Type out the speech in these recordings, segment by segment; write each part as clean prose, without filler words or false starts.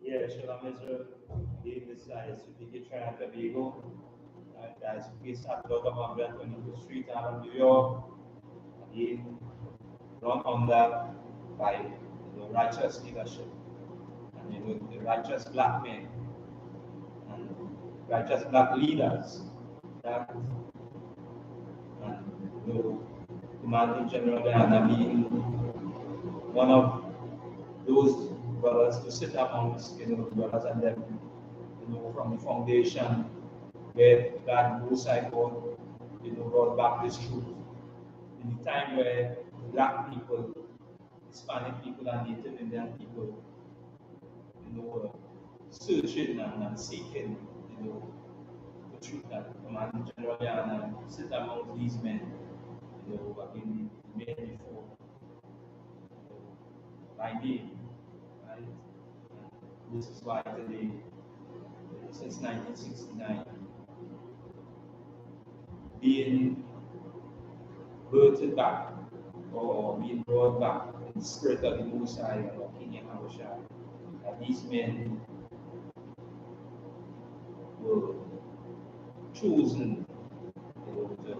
Yeah, Shalom Israel. Again, this is I.S.U.P.K. Trinidad Tobago. I.S.U.K. started out of 122nd Street out of New York. Again, run under by righteous leadership and the righteous black men and righteous black leaders that and Commanding General GEN.YAHANNA being one of those brothers to sit amongst brothers and them from the foundation where God Most High God brought back this truth in the time where black people, Hispanic people and Native Indian people were searching and seeking the truth that Commanding General GEN.YAHANNA sit amongst these men who have been made before by name, right? And this is why today, since 1969, being birthed back or being brought back in the spirit of the Most High or King Yahweh, that these men were chosen to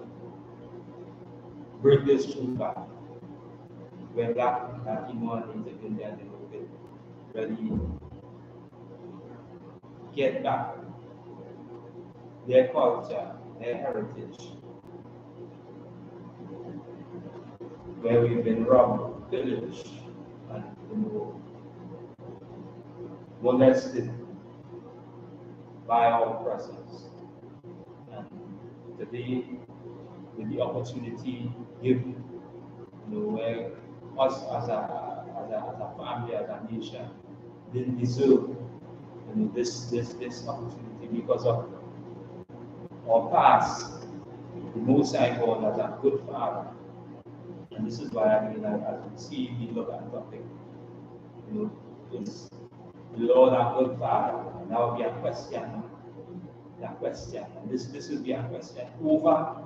bring this truth back. Where black people and Native Indian people really get back their culture, their heritage, where we've been robbed, pillaged, and molested by our oppressors. And today, with the opportunity given, where us as a family, as a nation, didn't deserve this opportunity because of our past. The Most High God as a good father. And this is why as we see the look at the topic, is the Lord our good father. And that will be a question. And this will be a question over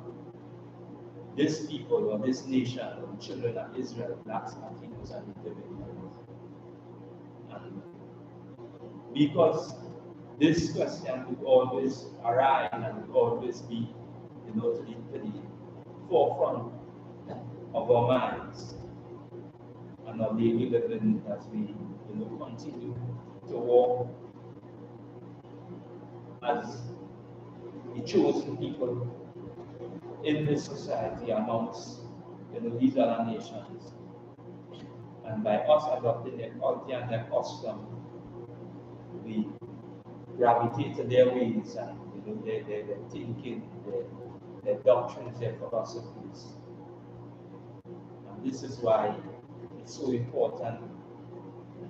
this people or this nation or the children of Israel, blacks, Latinos, and Native Indians. And because this question would always arise and would always be, to the forefront of our minds and of daily living as we, continue to walk as the chosen people in this society amongst, these other nations. And by us adopting their culture and their custom, we gravitate to their ways and their thinking, their doctrines, their philosophies. And this is why it's so important,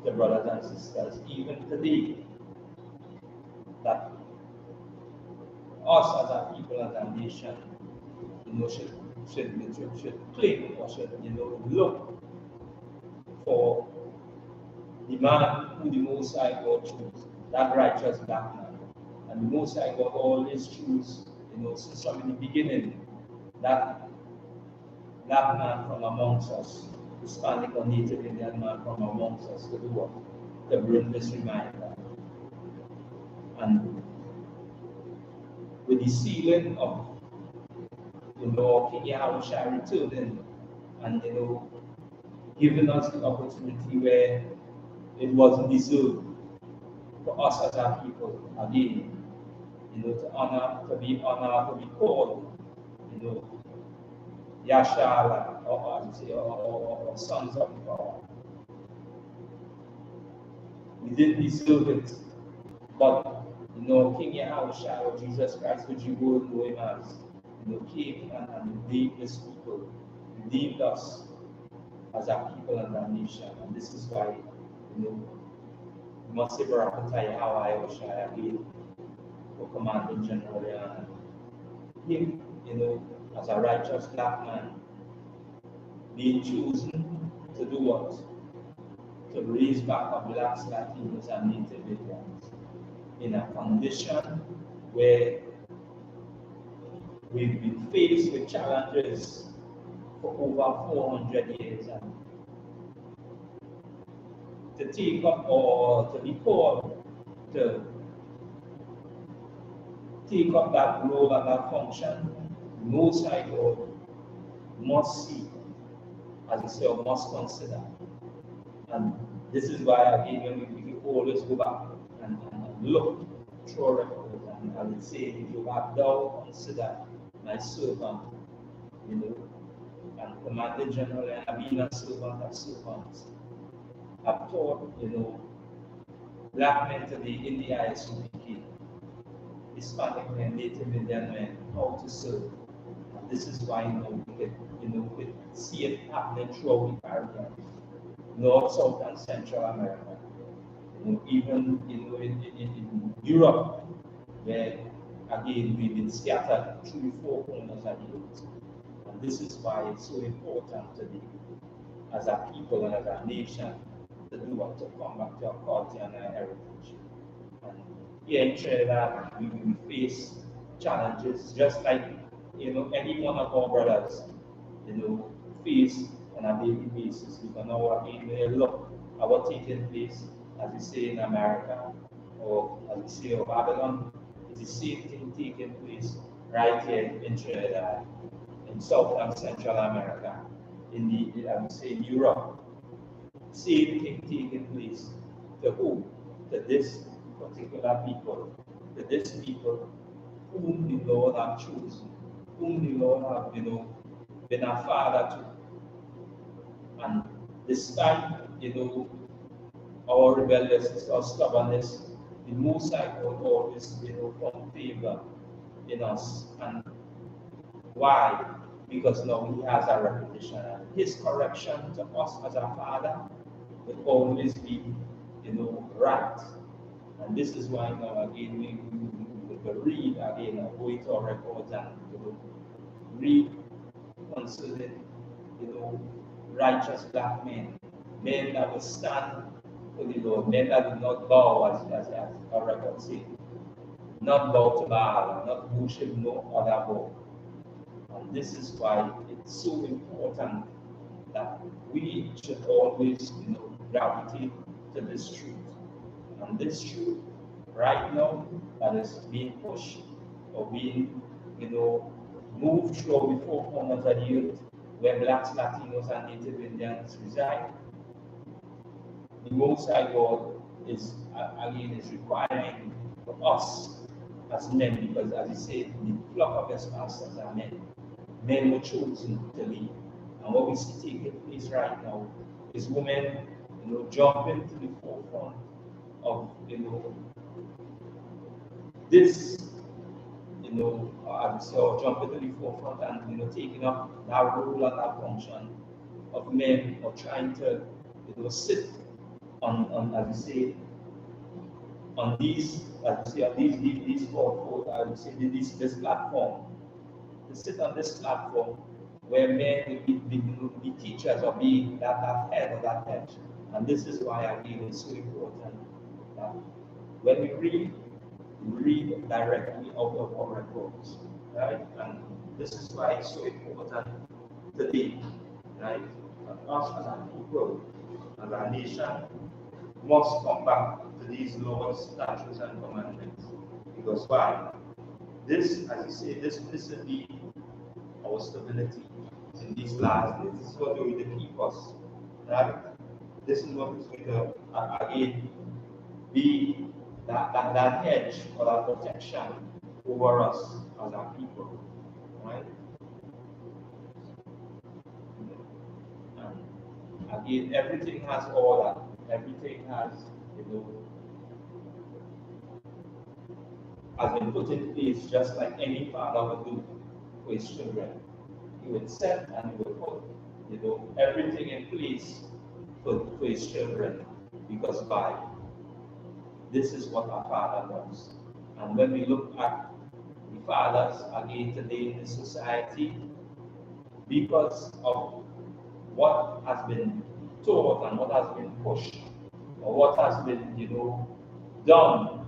the brothers and sisters, even today, that us as a people, as a nation, should claim or should look for the man who the Most High God chose, that righteous black man. And the Most High God always choose, since from the beginning, that black man from amongst us, Hispanic or Native Indian man from amongst us, to do what? To bring this reminder. And with the sealing of King Yahweh returning and giving us the opportunity where it wasn't deserved for us as our people again, to honor, to be honored, to be called, SHALAM, or sons of God. We didn't deserve it, but King Yahweh or Jesus Christ, which you will know him as, came and redeemed his people, redeemed us as our people and our nation. And this is why, we must say Barakatah Yahweh again for Commanding General GEN.YAHANNA. Him, as a righteous black man, being chosen to do what? To raise back our blacks, Latinos, and Native Indians in a condition where we've been faced with challenges for over 400 years, and to take up or to be called to take up that role and that function, Most High God must see, as you say, or must consider. And this is why, again, when we always go back and look through our records, and I would say, if you have thou considered my servant, and Commander General, and I've been a servant of servants, I've taught, black men today in the I.S.U.P.K, Hispanic men, Native Indian men, how to serve. And this is why we could see it happening throughout the Caribbean, North, South, and Central America. Even in Europe, where again we've been scattered through the four corners of the earth. And this is why it's so important today, as a people and as a nation, to do what, to come back to our culture and our heritage. And here in Trinidad, we face challenges just like any one of our brothers face on a daily basis. We can now again look at what taking place, as we say in America, or as we say in Babylon. It's the same thing taking place right here in Trinidad, in South and Central America, I would say in Europe. Same thing taking place. To who? To this particular people. To this people whom the Lord have chosen, whom the Lord have been a father to. And despite our rebelliousness, our stubbornness, the Most High God always found favor in us. And why? Because now He has a reputation, and His correction to us as a father will always be right. And this is why now again we read again, go into our records and read concerning righteous black men, men that will stand for the Lord, men that will not bow, as our records say, not bow to Baal, not worship no other God. And this is why it's so important that we should always gravitate to this truth. And this truth right now that is being pushed or being moved through the four corners of the earth, where blacks, Latinos, and Native Indians reside. The Most High God is requiring for us as men, because as He said, the flock of His pastors are men. Men were chosen to lead. And what we see taking place right now is women jumping to the forefront of this I would say, or jumping to the forefront and taking up that role and that function of men, or trying to sit on as you say, on these I would say this platform, to sit on this platform where men will be teachers or be that head or that head. And this is why again it's so important that when we read directly out of our records, right? And this is why it's so important today, right? That us as a people, as a nation, must come back to these laws, statutes, and commandments. Because why? This, as you say, this will be our stability in these last days. This is what will keep us, right? This is what is going to again be that hedge or that protection over us as our people, right? And again, everything has order. Everything has been put in place just like any father would do for his children. He would set and he would put everything in place for his children, because by this is what our Father does. And when we look at the fathers again today in the society, because of what has been taught and what has been pushed, or what has been done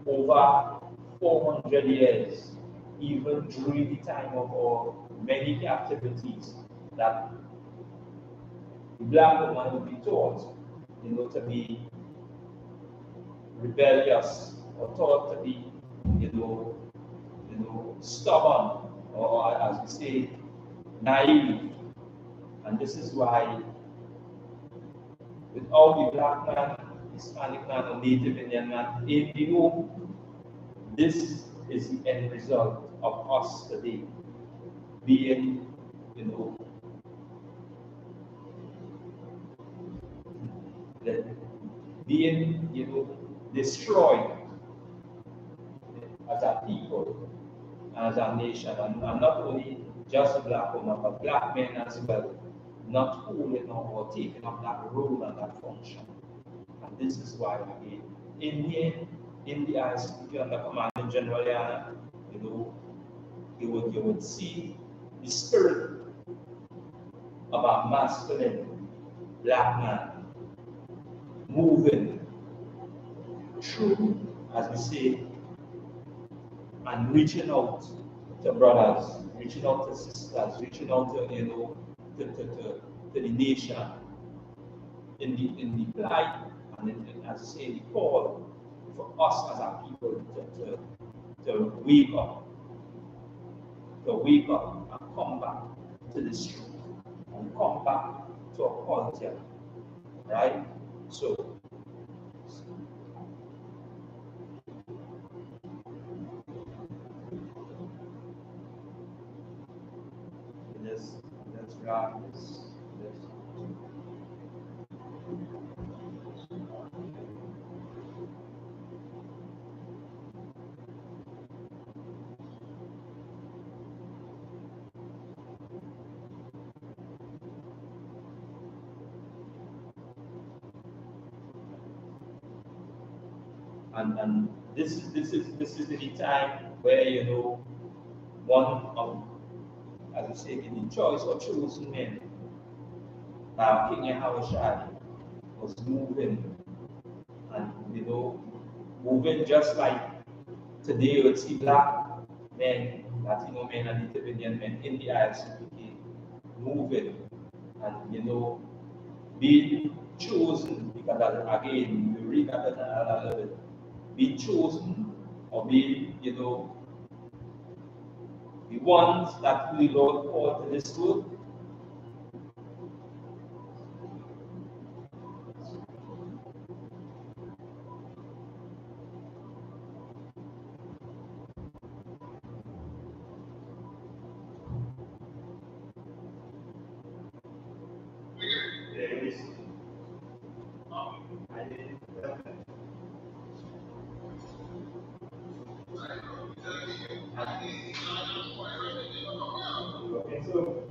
over 400 years, even during the time of our many captivities, that the black woman would be taught to be rebellious or thought to be, stubborn, or as we say, naive. And this is why, without the black man, Hispanic man, or Native Indian man in the home, this is the end result of us today being, being, destroyed as a people, as a nation, and not only just black women, but black men as well, not holding or taking up that role and that function. And this is why, again, in the I.S.U.P.K under Commanding General Yana, you would see the spirit of a masculine black man moving through, as we say, and reaching out to brothers, reaching out to sisters, reaching out to the nation in the plight and as I say, the call for us as a people to wake up and come back to the truth and come back to a culture, right? So let's wrap this. And this is the time where one of, as I say, the choice or chosen men, King Yahawashi, was moving and moving just like today you would see black men, Latino men, and Native Indian men in the I.S.U.P.K moving and being chosen, because again you read that a little bit, being chosen or being the ones that the Lord called to this world. Okay, so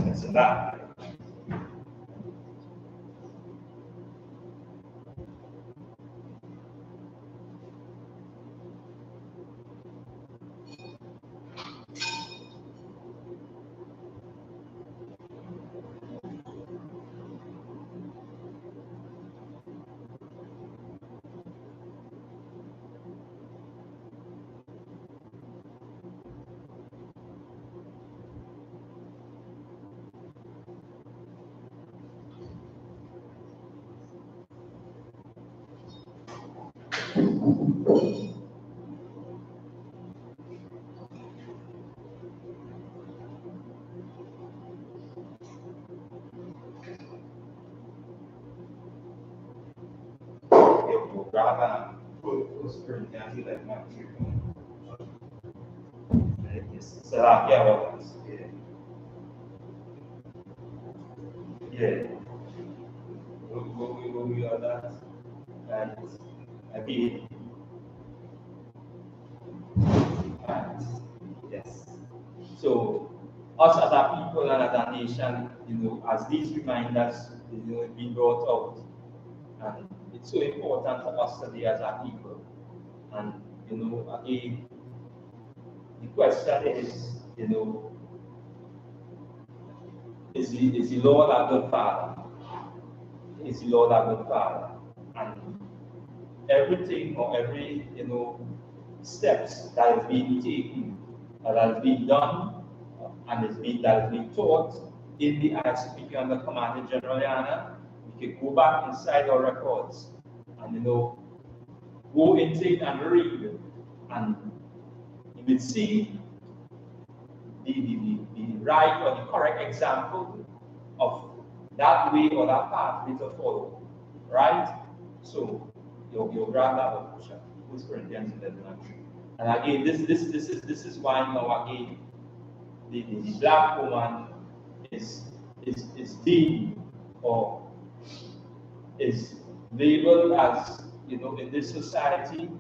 it's that. Rather First Corinthians 11:3. So that, yeah, what else? Yeah. We are that. And again, and yes. So us as a people and as a nation, as these reminders, being brought out, and it's so important for us today as a people. And again, the question is, is the Lord a good Father? Is the Lord a good Father? And everything or every steps that is being taken, that has been done, and that has been taught in the I.S.U.P.K under Commanding General YAHANNA, we can go back inside our records and go into it and read, and you will see the right or the correct example of that way or that pathway to follow, right? So you'll grab that one, 1 Corinthians 11:3. And again, this is why now again the black woman is deemed or is labeled as in this society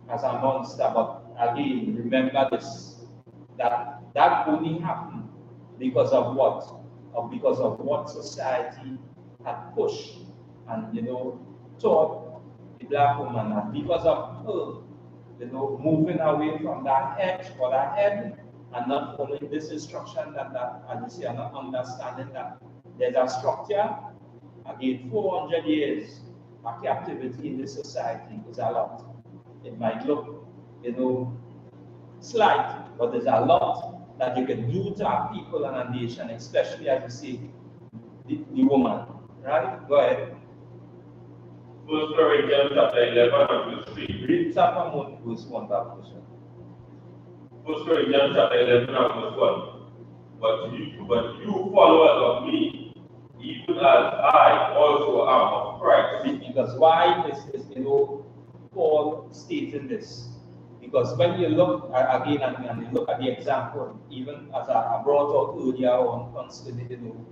as a monster. But again, remember this, that only happened because of what? Because of what society had pushed and taught the black woman, and because of her moving away from that hedge or that head and not following this instruction that as you see, and not understanding that there's a structure. Again, 400 years of captivity in this society is a lot. It might look, slight, but there's a lot that you can do to our people and our nation, especially as you see the woman. Right? Go ahead. 1 Corinthians chapter 11 verse 3. Read chapter 1 verse 1, that version. 1 Corinthians chapter 11 verse 1. But you followers of me, even as I also am of Christ. Because why is Paul stating this? Because when you look again and you look at the example, even as I brought out earlier on concerning,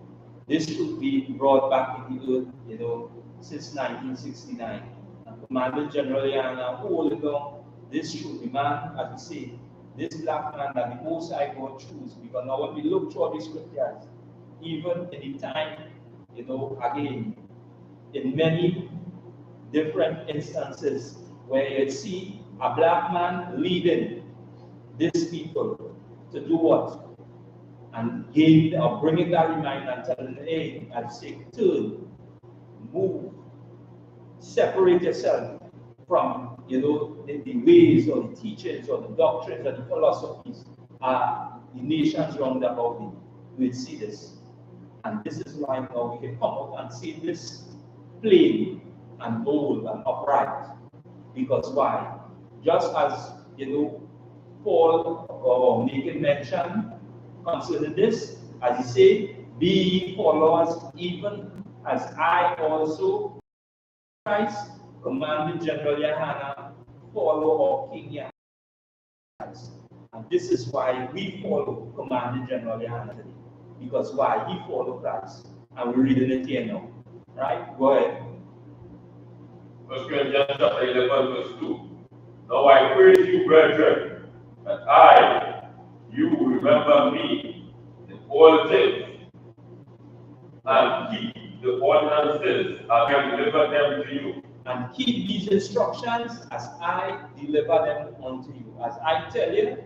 this should be brought back in the earth, since 1969. And Commanding General YAHANNA holding on this should be, man, as we say, this black man that the Most High God choose. Because now when we look through the scriptures, even in the time, again, in many different instances where you see a black man leading these people to do what? And gave or bringing that reminder and telling them, hey, I say, turn, move, separate yourself from the ways or the teachings or the doctrines or the philosophies the nations round about you. We'll see this. And this is why now we can come out and see this plain and bold and upright. Because why? Just as Paul making mention concerning this, as he said, be ye followers, even as I also Christ, Commanding General YAHANNA, follow our King YAHANNA. And this is why we follow Commanding General YAHANNA today. Because why? He followed Christ. And we're reading it here now. Right? Go ahead. 1 Corinthians chapter 11 verse 2. Now I pray to you, brethren, that you will remember me in all things, and keep the ordinances as I deliver them to you. And keep these instructions as I deliver them unto you. As I tell you,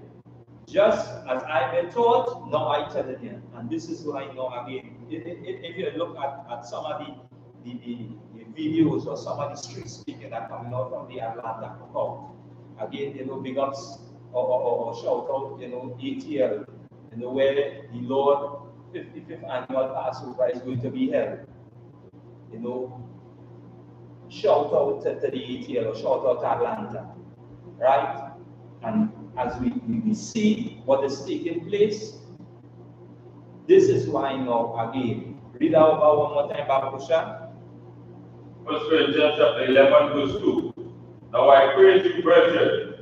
just as I've been taught, now I tell it here. And this is why now again, if you look at some of the videos or some of the street speaking that coming out from the Atlanta account, again, big ups or shout out, ATL, where the Lord 55th annual Passover is going to be held. Shout out to the ATL or shout out to Atlanta. right? And as we see what is taking place, this is why now again, read out one more time, Babusha. 1 Corinthians chapter 11, verse 2. Now I pray to you, brethren,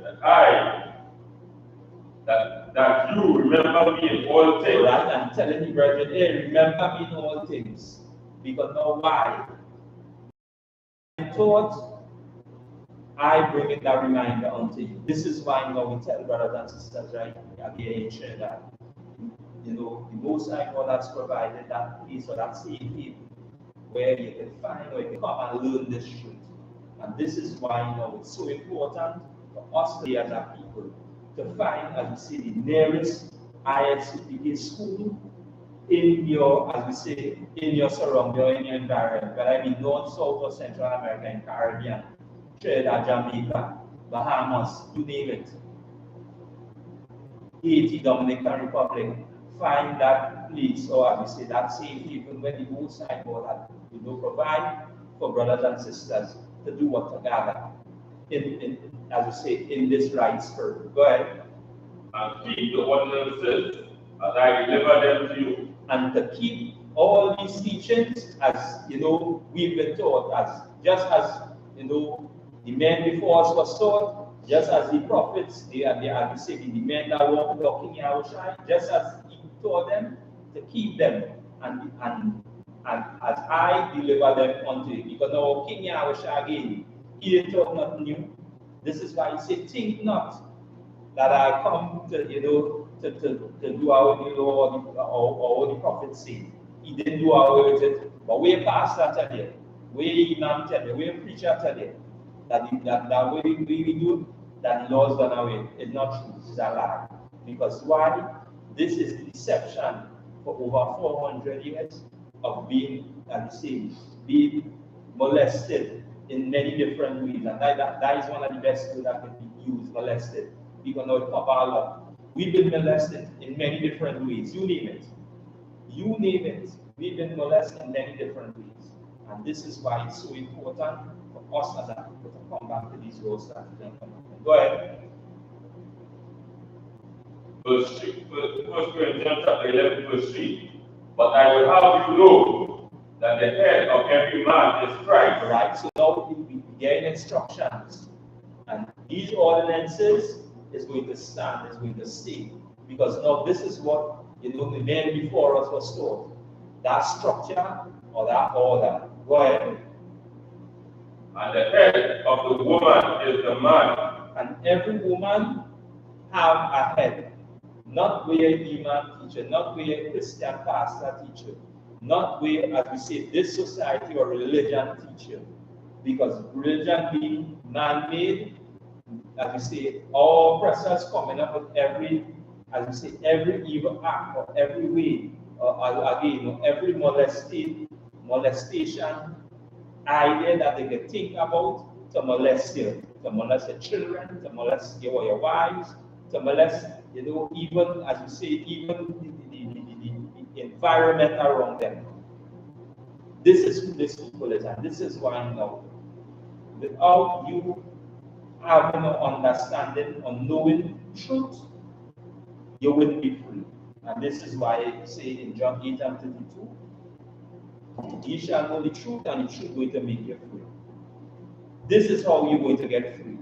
that you remember me in all things. Right, I'm telling you, brethren, hey, remember me in all things. Because now why? I thought I bring it that reminder unto you. This is why now we tell brothers and sisters right again in Trinidad. You know, the Most High God has provided that place or that safe haven where you can find or you can come and learn this truth. And this is why now it's so important for us today as a people to find, as we say, the nearest I.S.U.P.K school in your, as we say, in your surrounding, in your environment, whether it be North, South, or Central America, and Caribbean, Trinidad, Jamaica, Bahamas, you name it. Haiti, Dominican Republic, find that place, or as we say, that safe haven where the Most High God had, provide for brothers and sisters to do what to gather in as we say, in this right spirit. Go ahead. And keep the ordinances as I deliver them to you. And to keep all these teachings, as we've been taught, as just as the men before us was taught, just as the prophets, the men that walked with King Yahushua, just as he taught them to keep them, and as I deliver them unto you. Because now King Yahushua again, he didn't talk nothing new. This is why he said, think not that I come to do our or the prophets say. He didn't do away with it. But we pastor tell you, we imam tell you, we preacher tell you that way we do, that the law's done away. It's not true, it's a lie. Because why? This is deception for over 400 years of being, being molested in many different ways. And that is one of the best words that can be used, molested. People know it cover a lot. We've been molested in many different ways. You name it. You name it. We've been molested in many different ways. And this is why it's so important for us as a people to come back to these laws that we can come back. Go ahead. Verse 3, 1 Corinthians chapter 11, verse 3. But I will have you know that the head of every man is Christ. Right, so now we get instructions. And these ordinances is going to stand, is going to stay. Because now this is what the men before us was taught. That structure or that order. Go ahead. And the head of the woman is the man. And every woman have a head. Not where imam teacher, not where Christian pastor teacher, not where, as we say, this society or religion teacher. Because religion being man-made, as we say, all oppressors coming up with every, as we say, every evil act or every way, every molestation idea that they can think about to molest you, to molest your children, to molest your wives, to molest, even, as we say, even the environment around them. This is who this people is, and this is why now, without you having an understanding or knowing truth, you wouldn't be free. And this is why I say in John 8 and 32, ye shall know the truth, and the truth is going to make you free. This is how you're going to get free.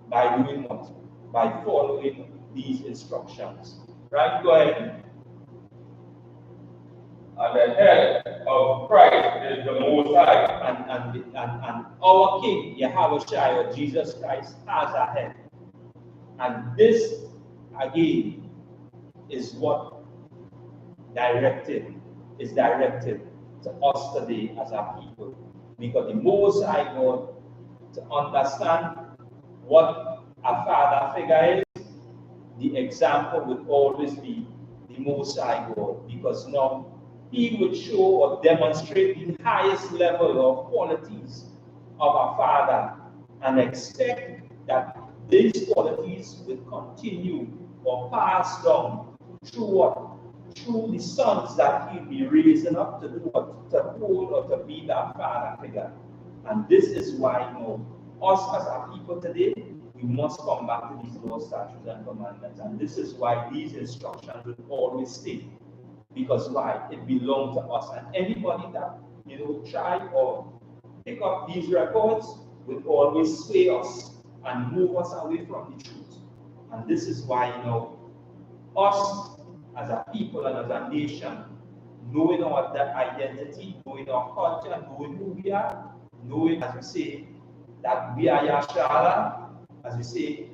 By doing what? By following these instructions. Right? Go ahead. And the head of Christ is the Most High. And our King, Yahushua, or Jesus Christ, has a head. And this, again, is what is directed to us today as our people. Because the Most High God, to understand what a father figure is, the example would always be the Most High God. Because now, he would show or demonstrate the highest level of qualities of a father and expect that these qualities will continue or pass down through what? Through the sons that he'll be raising up to do what? To hold or to be that father figure. And this is why us as a people today, we must come back to these laws, statutes, and commandments. And this is why these instructions will always stay. Because why? It belongs to us. And anybody that, try or pick up these records will always sway us and move us away from the truth. And this is why, us as a people and as a nation, knowing our identity, knowing our culture, knowing who we are, knowing, as we say, that we are Yashala, as we say,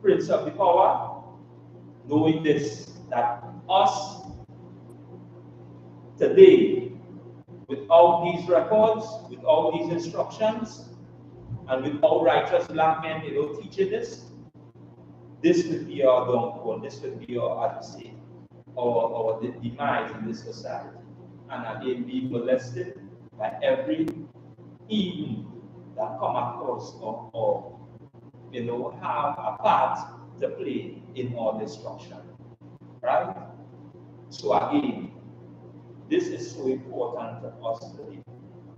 Prince of the Power, knowing this, that us today, without these records, without these instructions, and without righteous black men, teaching this would be our downfall. This would be our, as we say, our demise in this society. And again, being molested by every evil that come across or have a part to play in our destruction. Right? So again, this is so important to us today.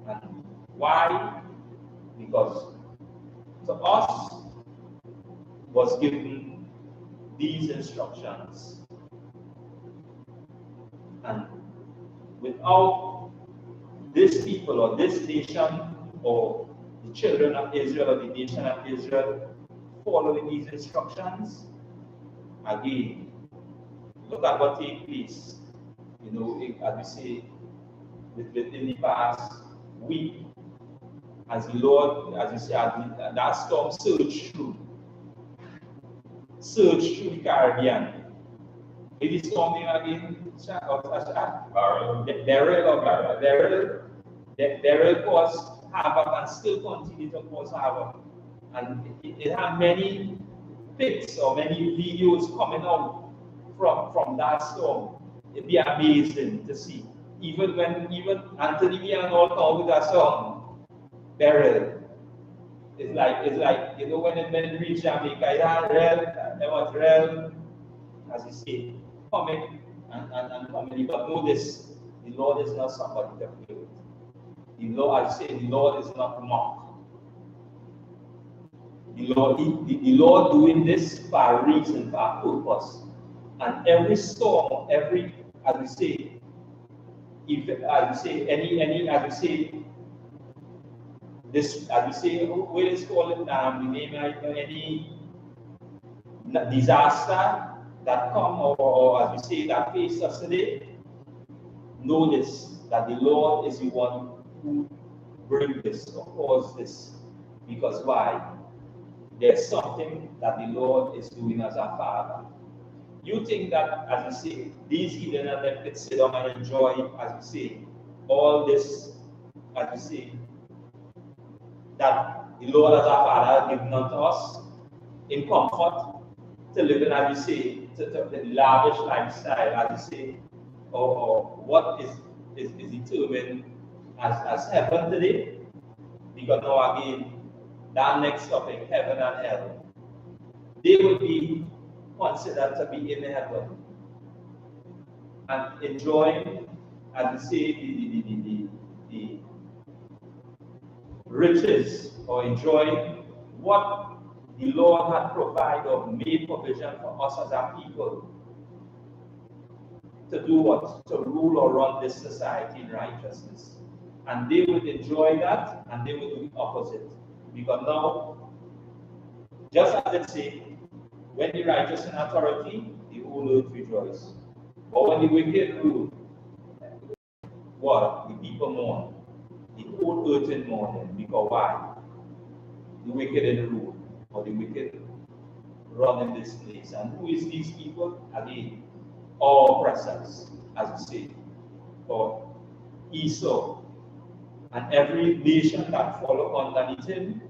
And why? Because to us was given these instructions. And without this people or this nation or the children of Israel or the nation of Israel following these instructions, again, look at what takes place. As we say, within the past week, as the Lord, as you say, that storm surged through the Caribbean. It is storming again, Beryl caused havoc and still continue to cause havoc. And it had many pics or many videos coming out from that storm. It'd be amazing to see. Even Anthony and all come with that song, Beryl. It's like when it reached Jamaica, there was real, as you say, coming and coming. But know this, the Lord is not somebody to play with. The Lord is not mocked. The Lord doing this for a reason, for a purpose. And every storm, as we say, this, as we say, what is called the name, any disaster that come or as we say that face us today, know this, that the Lord is the one who brings this or cause this. Because why? There's something that the Lord is doing as our Father. You think that, as we say, these heathen and them could sit down and enjoy, as we say, all this, as we say, that the Lord as our Father has given unto us in comfort to live in, as we say, to lavish lifestyle, as we say, or what is determined as heaven today. Because now again, that next topic, heaven and hell, they will be considered to be in heaven and enjoying, as we say, the riches, or enjoying what the Lord had provided or made provision for us as our people to do what? To rule or run this society in righteousness. And they would enjoy that, and they would do the opposite. Because now, just as it says, when the righteous in authority, the whole earth rejoice. But when the wicked rule, what? The people mourn. The whole earth is mourning. Because why? The wicked in rule, or the wicked run in this place. And who is these people? Again, all oppressors, as we say, or Esau, and every nation that follow underneath him,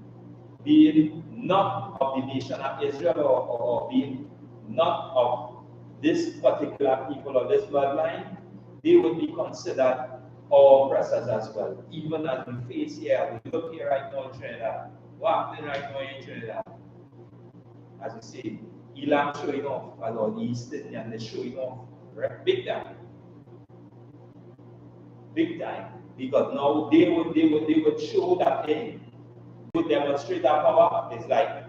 being not of the nation of Israel or being not of this particular people or this bloodline, they would be considered all oppressors as well. Even as we face here, we look here right now in Trinidad. What happening right now in Trinidad? As we say, Elam showing off, or the East Indian, they're showing off, right? Big time. Big time. Because now they would show that they would demonstrate that power. It's like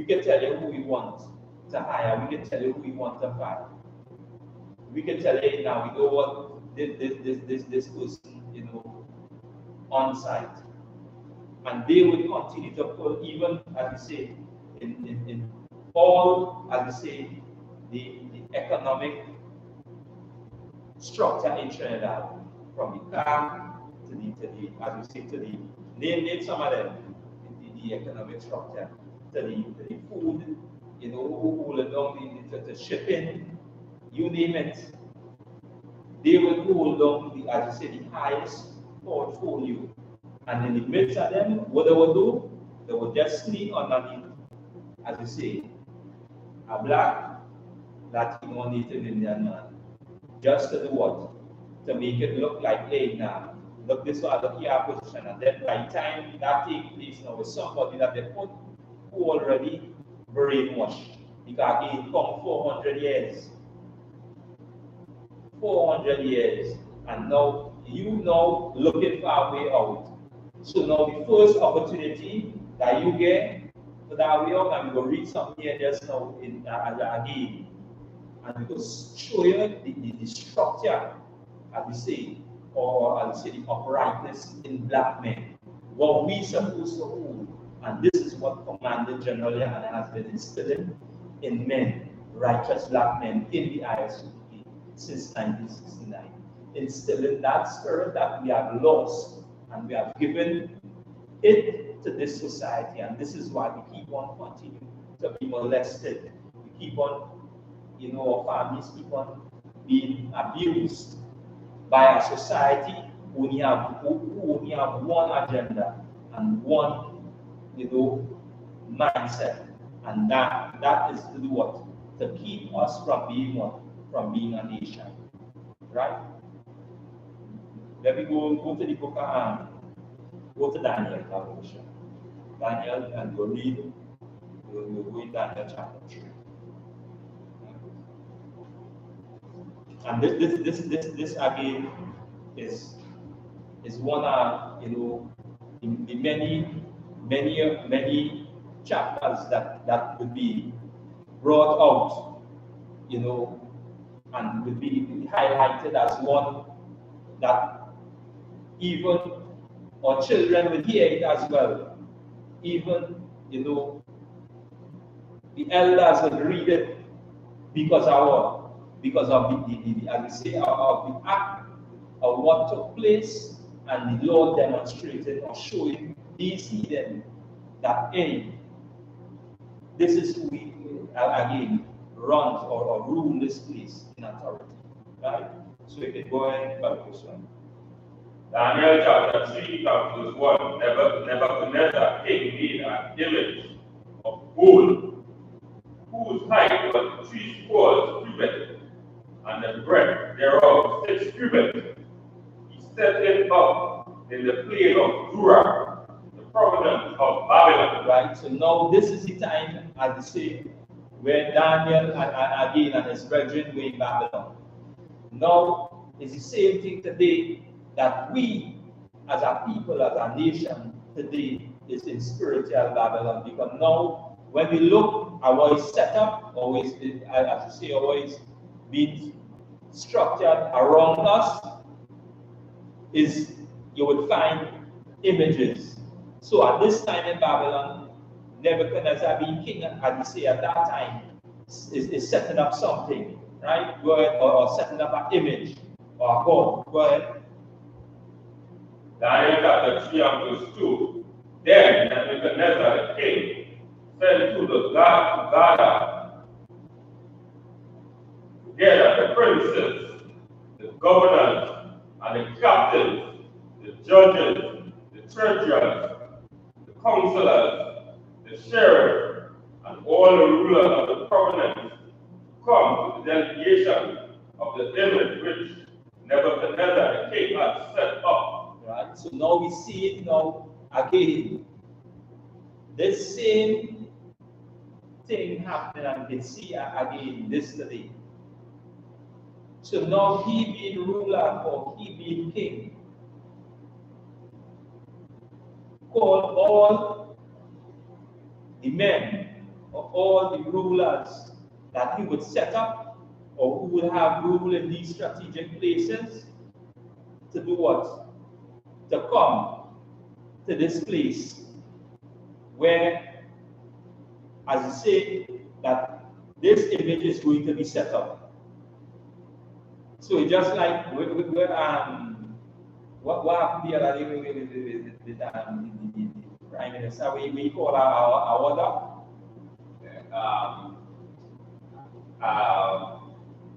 We can tell you who we want to hire. We can tell you who we want to fire. We can tell you now, we know what this person, you know, on site. And they will continue to pull, even as we say, in all, as we say, the economic structure in Trinidad, from the car to the as we say, to the name some of them, the economic structure, to the food, you know, who along the shipping, you name it. They will hold on the, as you say, the highest portfolio. And in the midst of them, what they will do, they will just sneak underneath, as you say, a black, Latino, Native Indian man. Just to do what? To make it look like, hey, now, look this one, look here position. And then by the time that takes place now with somebody that they put who already brainwashed. Because again, come 400 years. 400 years. And now you know looking for a way out. So now the first opportunity that you get for that way out, and we will read something here just now in again. And we will show you the structure, as we say, or as we say, the uprightness in black men. What we supposed to hold. And this is what Commander General Yahanna has been instilling in men, righteous black men in the I.S.U.P.K since 1969. Instilling that spirit that we have lost and we have given it to this society. And this is why we keep on continuing to be molested. We keep on, you know, our families keep on being abused by a society who only have one agenda and one, you know, mindset. And that is to do what? To keep us from being what? From being a nation. Right? Let me go to the book of go to Daniel, Daniel, and we'll read, we'll go in Daniel chapter 3. And this again is one of, you know, in the many chapters that would be brought out, you know, and would be highlighted as one that even our children will hear it as well. Even, you know, the elders will read it because of the as we say, of the act of what took place, and the Lord demonstrated or showing these heathen that, hey, this is who we again runs or rule this place in authority. Right? So we can go ahead and focus on Daniel chapter 3, verse 1. Nebuchadnezzar king made an image of gold, whose height was 3 cubits, and the breadth thereof 6 cubits. He set it up in the plain of Dura, the province of Babylon. Right. So now this is the time, as we say, where Daniel again and his brethren were in Babylon. Now it's the same thing today that we, as a people, as a nation, today is in spiritual Babylon. Because now, when we look at what is set up, always, as you say, always being structured around us, is you would find images. So at this time in Babylon, Nebuchadnezzar being king, as we say at that time, is setting up something, right? Go ahead, or setting up an image or a god. Go ahead. Daniel chapter 3 and verse 2. Then Nebuchadnezzar the king sent to the God to gather together the princes, the governors, and the captains, the judges, the treasurers, the counselors, the sheriffs, and all the rulers of the province come to the delegation of the image which Nebuchadnezzar the king had set up. Right? So now we see it now again. This same thing happening, and we can see again this today. So now he being ruler or he being king, called all the men of all the rulers that he would set up, or who would have rule in these strategic places, to do what? To come to this place where, as you say, that this image is going to be set up. So it's just like what happened the other day with the Prime Minister, we call our order.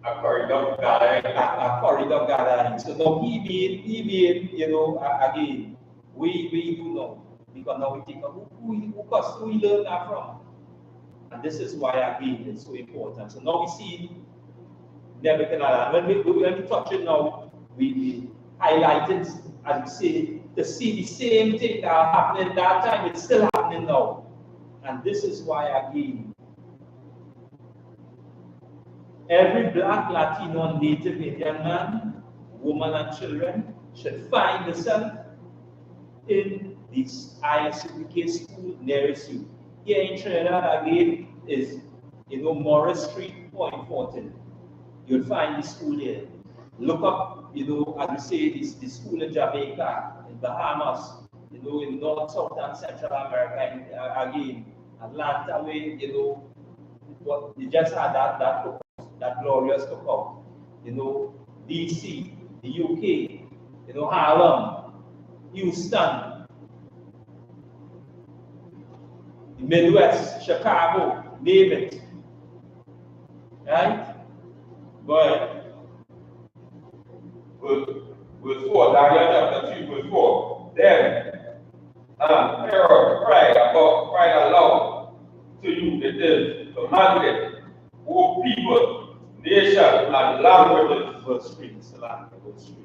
A corridor gathering. A corridor gathering. So now he being, again, we do know, because now we think of who we learn that from. And this is why again it's so important. So now we see Nebuchadnezzar. When we touch it now, we highlight it, as we say, to see the same thing that happened at that time, it's still happening now. And this is why again, every Black, Latino, Native Indian man, woman, and children should find themselves in this I.S.U.P.K school nearest you. Here in Trinidad, again, is Morris Street, Point Fortin. You'll find the school here. Look up, as we say, the school in Jamaica, in Bahamas, in North, South, and Central America, again, Atlanta, way, what they just had that glorious cookout. DC, the UK, Harlem, Houston, the Midwest, Chicago, name it. Right? Go ahead. Verse 4, Daniel chapter 3, verse 4. Then Herod cried aloud to you, it is commanded, O people, nations, and languages. Verse 3, SHALAM, verse 3.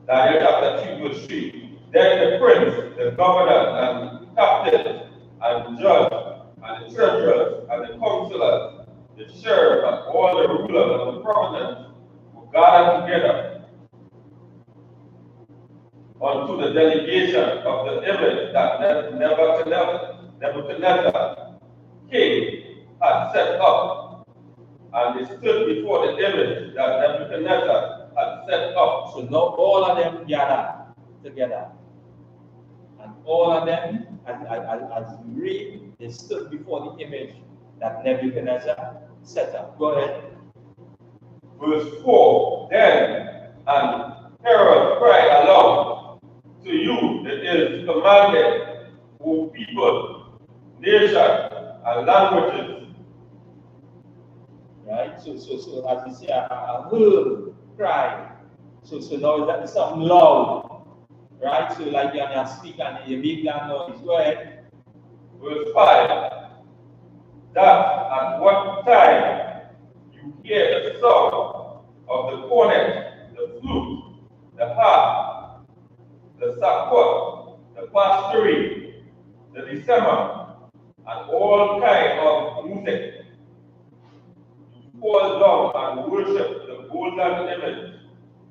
Daniel chapter 2, verse 3. Then the prince, the governor, and captains, and judge, and the treasurers, and the counselors, the sheriff, and all the rulers of the provinces were gathered together unto the delegation of the image that Nebuchadnezzar, king, had set up. And they stood before the image that Nebuchadnezzar had set up. So now all of them gathered together. And all of them, as we read, they stood before the image that Nebuchadnezzar set up. Go ahead. Verse 4, then Herod cried aloud to you, it is commanded, O people, nations, and languages. Right? So as we say, a heard cry. So now that is something loud. Right? So like you speak and you make that noise. Go ahead. Verse 5, that at what time you hear the sound of the cornet, the flute, the harp, the sackbut, the pastry, the december, and all kinds of music, you fall down and worship the golden image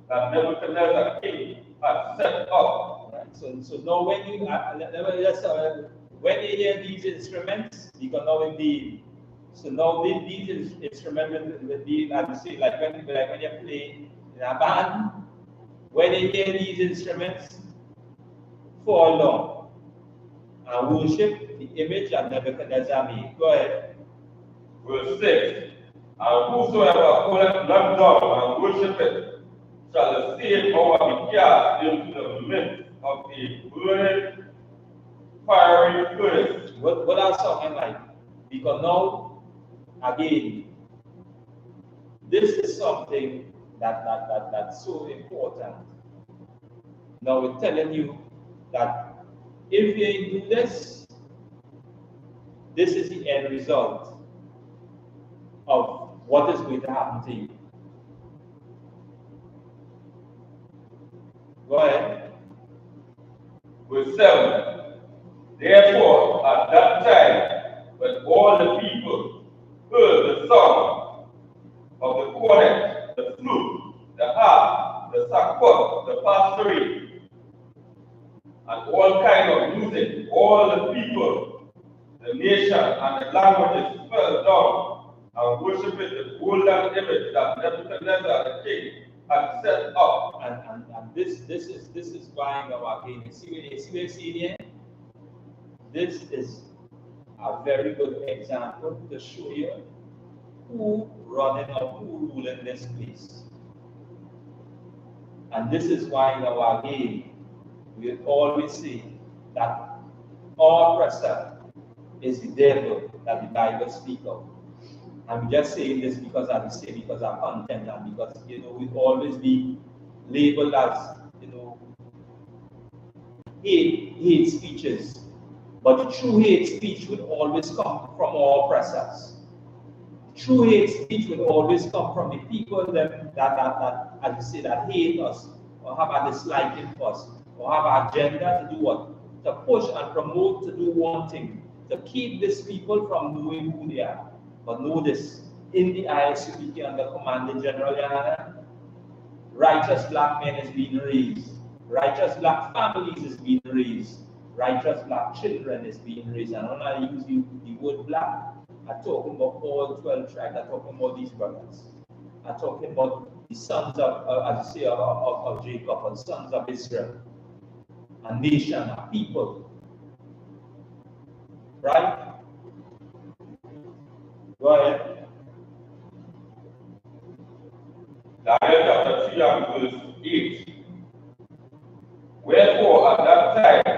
that Nebuchadnezzar king had set up. Right. So now when you hear these instruments, you can know indeed. So now these instruments will be, as you say, like when you play in a band, when you hear these instruments, fall down and worship the image that Nebuchadnezzar made. Go ahead. Verse 6, and whosoever falleth not down and worship it shall the same hour be cast into the midst of a burning fiery furnace. What are something like? Because now, again, this is something that's so important. Now we're telling you that if you do this, this is the end result of what is going to happen to you. Go ahead. Verse 7. Therefore, at that time, when all the people heard the sound of the cornet, the flute, the harp, the sackbut, the pastry, and all kinds of music, all the people, the nation, and the languages fell down and worshipped the golden image that Nebuchadnezzar the king had set up. And this is why now again, you see what you see here? This is a very good example to show you who running or who ruling this place. And this is why now again, we always say that all oppressor is the devil that the Bible speaks of. I'm just saying this because I say because I'm content and because we always be labeled as hate speeches. But the true hate speech would always come from our oppressors. True hate speech will always come from the people that as you say, that hate us, or have a disliking for us, or have an agenda to do what? To push and promote to do one thing, to keep these people from knowing who they are. But know this, in the I.S.U.P.K under command of General Yahanna, righteous black men is being raised, righteous black families is being raised, righteous black children is being raised. And when I use the word black, I'm talking about all 12 tribes. I'm talking about these brothers. I'm talking about the sons of, as you say, of Jacob, and sons of Israel, a nation, a people. Right? Go ahead. Daniel chapter 3 and verse 8. Wherefore at that time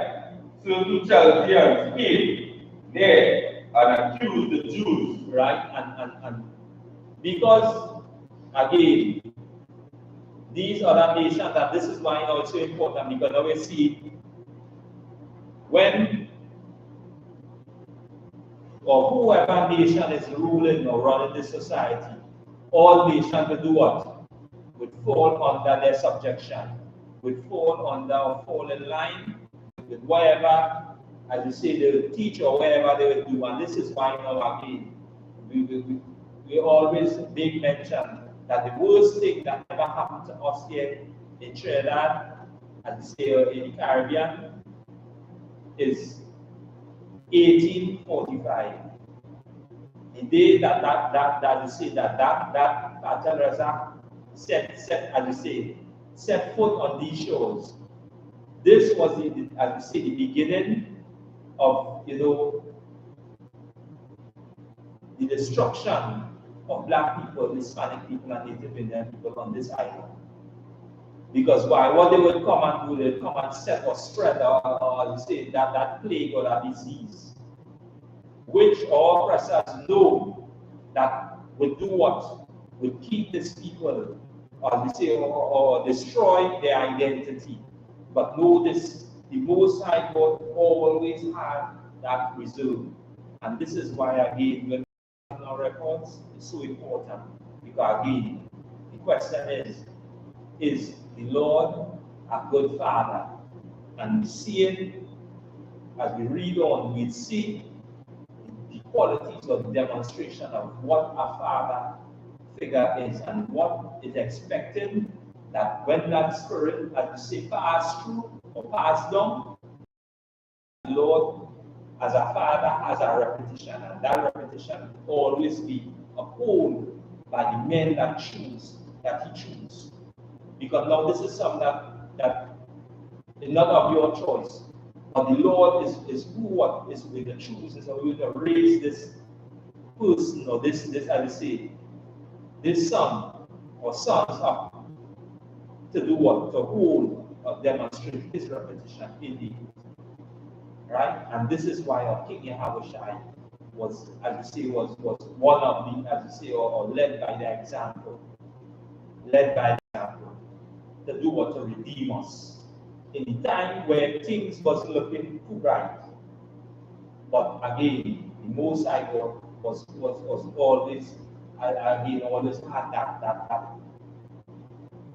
certain Chaldeans came near and accused the Jews. Right? And because again, these other nations, and this is why now it's so important, because now we see when or whoever nation is ruling or running this society, all nations will do what? Would fall under their subjection, would fall under or fall in line with whatever, as you say, they will teach or whatever they will do. And this is why now again, we always make mention that the worst thing that ever happened to us here in Trinidad, as you say, in the Caribbean, is 1845. The day that you say that Reza set, as you say, set foot on these shores. This was as you say, the beginning of the destruction of black people, Hispanic people, and Native Indian people on this island. Because why? What they would come and do, they'd come and set or spread, or you say that plague or that disease, which our oppressors know that would do what? Would keep these people, or you say, or destroy their identity. But know this, the Most High God always had that reserve. And this is why again, when we have our records, it's so important. Because again, the question is the Lord a good Father? And we see it, as we read on, we see the qualities of the demonstration of what a father figure is and what is expected, that when that spirit, as you say, pass through or pass down, the Lord as a father has a repetition, and that repetition will always be upheld by the men that he chooses. Because now this is something that is not of your choice. But the Lord is who is with the chooses, or will raise this person or this as I say, this son or sons up to do what? To hold or demonstrate his repetition in the right? And this is why our King Yahushua was, as you say, was one of the, as you say, or led by the example. Led by the example. To do what? To redeem us. In the time where things was looking too bright. But again, the Most High God was always, again, always had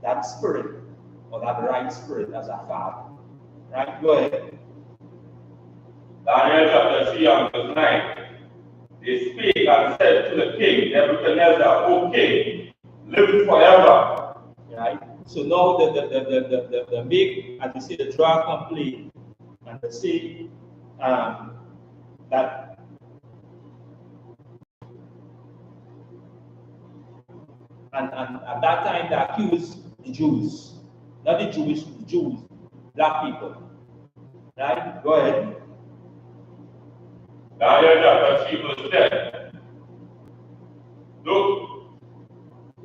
that spirit, or that right spirit as a father. Right? Go ahead. Daniel chapter 3 and verse 9. They spake and said to the king, Nebuchadnezzar, O king, live forever. Right? So now the make, as you say, the draw complete, and they say, that and at that time they accused the Jews, not the Jewish, the Jews, black people. Right? Go ahead. Daniel chapter 3 verse 10. Look,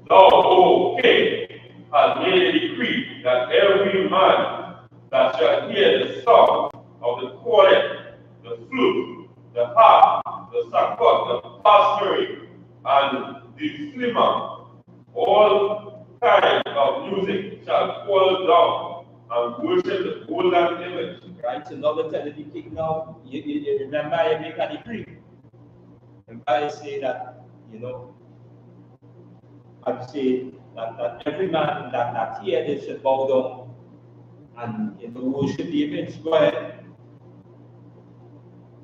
thou, O king, hast made a decree that every man that shall hear the sound of the cornet, the flute, the harp, the sackbut, the psaltery, and the slimmer, all kinds of music shall fall down and worship the golden image. Right? So now they tell the king now, you remember I make a decree. Remember I say that, I say that every man that hear this should bow down and worship the image. Go ahead.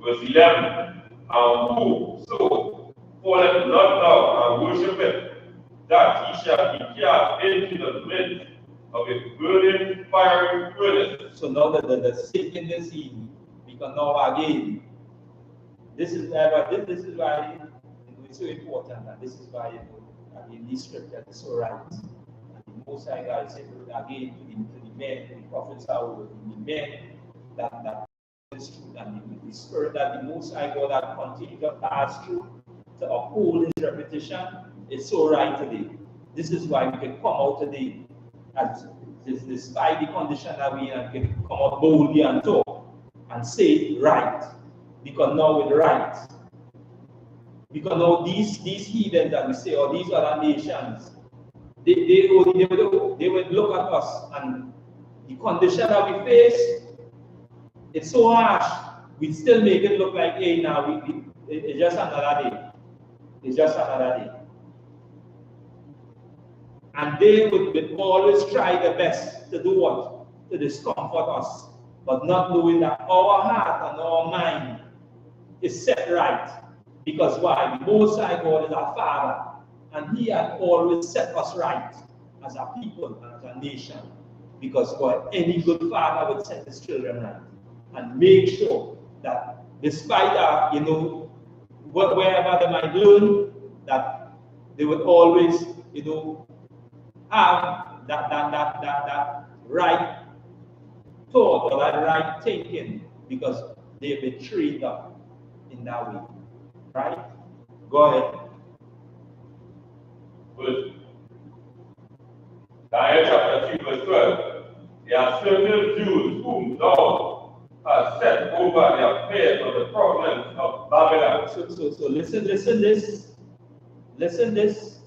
Verse 11. And whoso falleth not down and worshipeth, that he shall be cast into the midst of a burning fiery furnace. So now the Satan is in, because now again, this is why it's so important, and this is why in this scripture is so right. And the Most High God said again to the men, the prophets are the men that is truth, and the spirit that the Most High God that continues to pass through to uphold his reputation is so right today. This is why we can come out today as despite the condition that we are, can come out boldly and talk and say right, because now we're right. Because now these heathens that we say, or these other nations, they would look at us, and the condition that we face, it's so harsh. We still make it look like, hey, now it's just another day. It's just another day. And they would always try their best to do what? To discomfort us, but not knowing that our heart and our mind is set right. Because why? The Most High God is our Father, and He had always set us right as a people and as a nation. Because God, any good father would set his children right and make sure that despite our, wherever they might learn, that they would always, have that right thought or that right thinking, because they've been trained up in that way. Right? Go ahead. Good. Daniel chapter 3 verse 12. There are certain Jews whom thou hast set over the affairs of the province of Babylon. So listen this.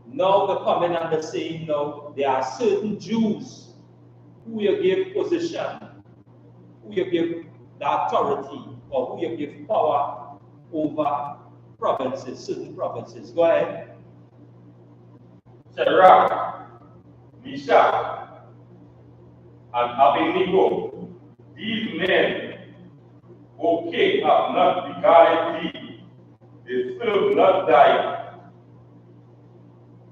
Now the coming and the saying, now there are certain Jews who you give position, who you give the authority, or who you give power over provinces, certain provinces. Go ahead. Shadrach, Meshach, and Abednego, these men, O king, have not regarded thee. They serve not thy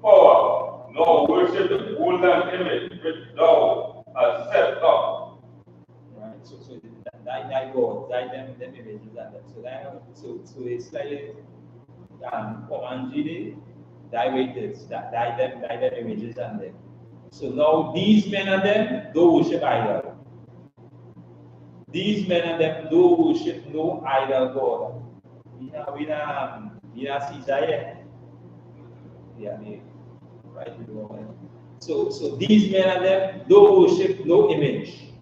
power, nor worship the golden image which thou hast set up. Right. So thy God, them images and that. So it's like command G, thy waiters, thy them images and them. So now these men and them don't worship idol. These men and them don't worship no idol God. We not Caesar yet. Yeah, right. So these men and them don't worship no image.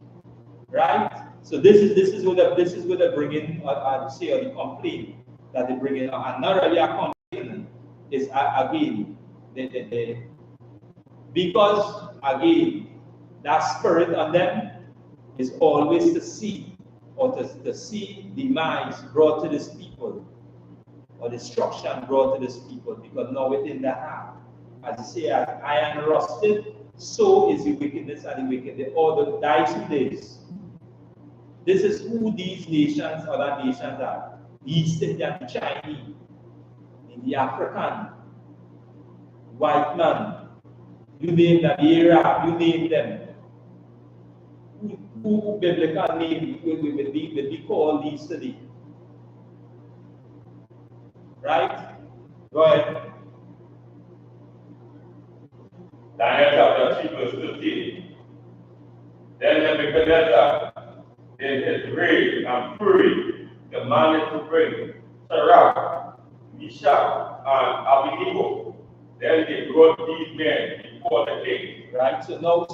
Right? So this is what they're bringing, say, or the complaint that they bring in, and not really a complaint is again because again that spirit on them is always to see or to see demise brought to this people or destruction brought to this people, because now within the heart, as you say, as iron rusted, so is the wickedness and the wicked. They all die 2 days. This is who these nations, other nations are. The East Indian, the Chinese, the African, white man, you name them, the Arab, you name them. who biblical name will be called these today. Right? Go ahead. Daniel chapter 3, verse 15. Then Nebuchadnezzar, in his rage and fury, commanded to bring Shadrach, Meshach, and Abednego. Then they brought these men before the king. Right? So now,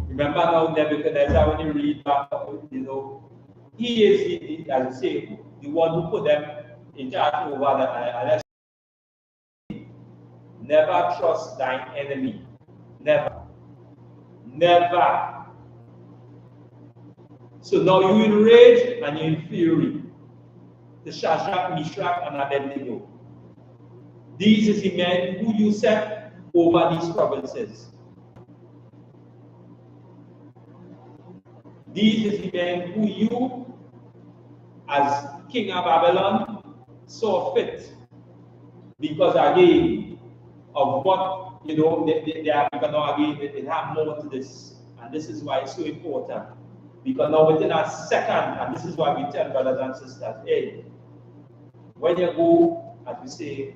remember now Nebuchadnezzar, when you read back, he is, as I say, the one who put them in charge over the. Never trust thine enemy. Never. Never. So now you in rage and you in fury. The Shadrach, Meshach, and Abednego. These is the men who you set over these provinces. These is the men who you, as king of Babylon, saw fit. Because again, of what, they are now again, they have more to this. And this is why it's so important. Because now within a second, and this is why we tell brothers and sisters, hey, when you go, as we say,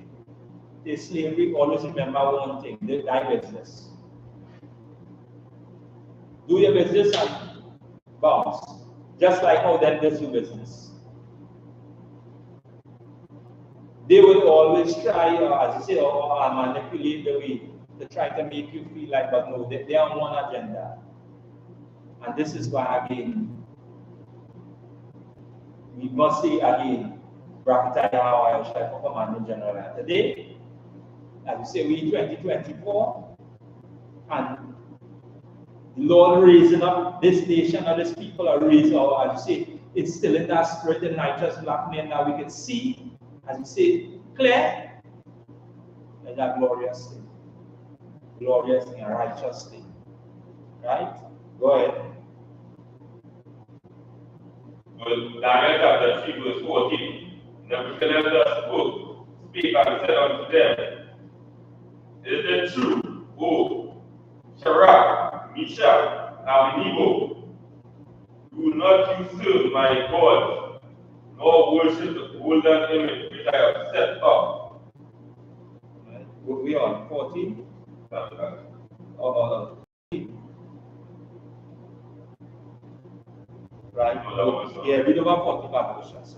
to slavery, always remember one thing, thy business. Do your business and bounce. Just like how them does your business. They will always try, as you say, or manipulate the way to try to make you feel like, but no, they are on one agenda. And this is why, again, we must say again, Brakita Yahweh Shai Commanding General. Today, as we say, we 2024, and the Lord raising up this nation and this people are raised, or as you say, it's still in that spirit and righteous black men that we can see, as we say, clear, and that glorious thing. Glorious thing, a righteous thing. Right? Go ahead. Daniel chapter 3, verse 14. Nebuchadnezzar spoke, speak and said unto them, is it true, O Shadrach, Meshach, and Abednego, do not you serve my God, nor worship the golden image which I have set up? We are on 14. Right? Yeah, read about 45 verses.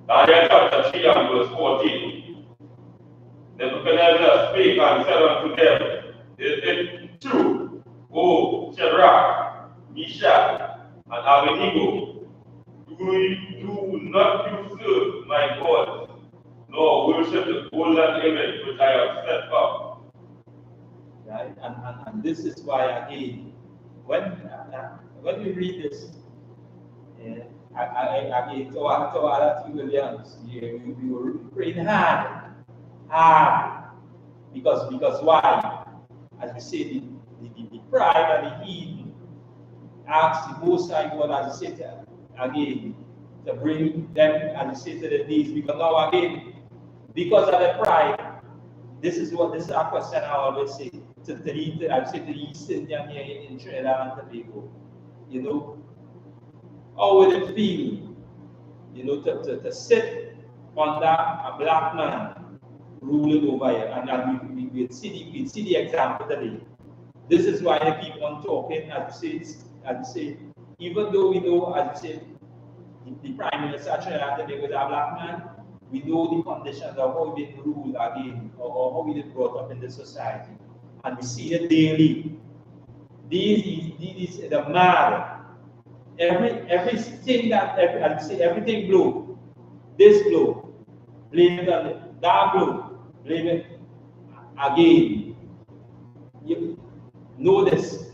Daniel chapter 3 and verse 14. Nebuchadnezzar spake and said unto them, is it true, O Shadrach, Meshach, and Abednego, do not you serve my God, nor worship the golden image which I have set up? Right? And this is why, again, when we read this, again, to our Williams, we were praying hard. Because why? As we say, the pride and the heed asks the Most High God, as we say, again, to bring them, as we say, to the knees. Because now, again, because of the pride, this is our question I always say, to the East Indian here in Trinidad and Tobago. How would it feel, to sit under a black man ruling over here? And we see the example today. This is why I keep on talking, as you say, even though we know, as you say, the Prime Minister of Trinidad today was a black man, we know the conditions of how we been ruled again, or how we been brought up in the society. And we see it daily. These the mad. Everything everything blue, this blue, blame it on it, that blue, blame it again. You know this.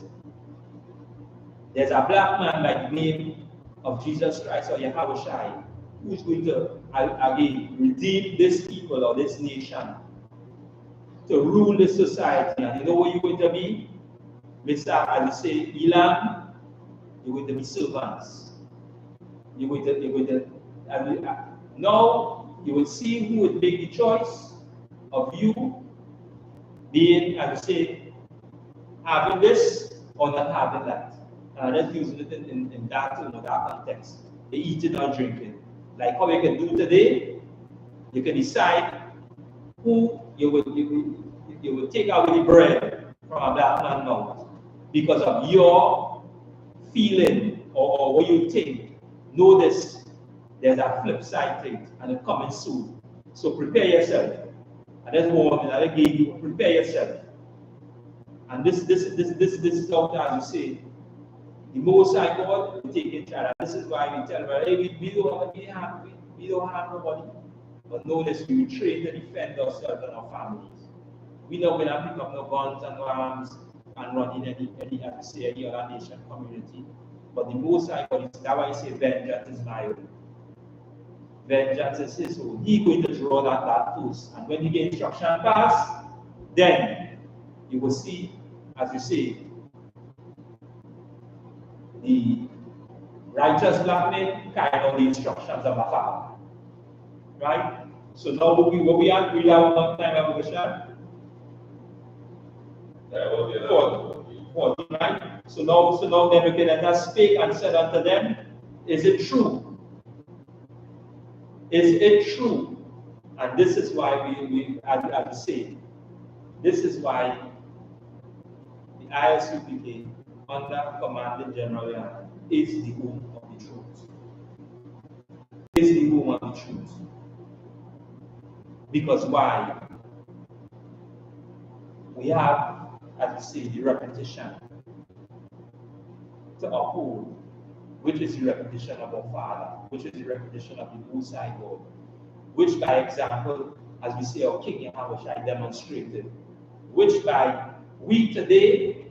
There's a black man by the name of Jesus Christ or Yahushua who's going to again redeem this people or this nation to rule this society. And you know what you're going to be? Mr. As you say, Elam. You're going to be servants. You're going to now you will see who would make the choice of you being, as I say, having this or not having that. Let's use it in that, that context. They eat it or drink it. Like how you can do today, you can decide who you will take away the bread from a black man's mouth because of your feeling or what you think. Notice there's a flip side thing and it's coming soon. So prepare yourself. And that's more than again, prepare yourself. And this is how, as you say, the Most High God will take in charge. This is why we tell them, hey, we don't have nobody. But notice we will train to defend ourselves and our families. We know we're not pick up no guns and no arms and run in any other nation community. But the Most High God, that's why he says, vengeance is my own. Vengeance is his own. He's going to draw that force. And when you get instruction pass, then you will see, as you say, the righteous black men carry out the instructions of a father. Right? So now what we have one time of the shot. 49. So now Nebuchadnezzar spake and said unto them, is it true? Is it true? And this is why we as say, this is why the I.S.U.P.K under Commanding General GEN.YAHANNA is the home of the truth. Is the home of the truth. Because why? We have, as we say, the repetition to uphold, which is the repetition of our Father, which is the repetition of the Most High God, which by example, as we say, our King Yahweh demonstrated, which by we today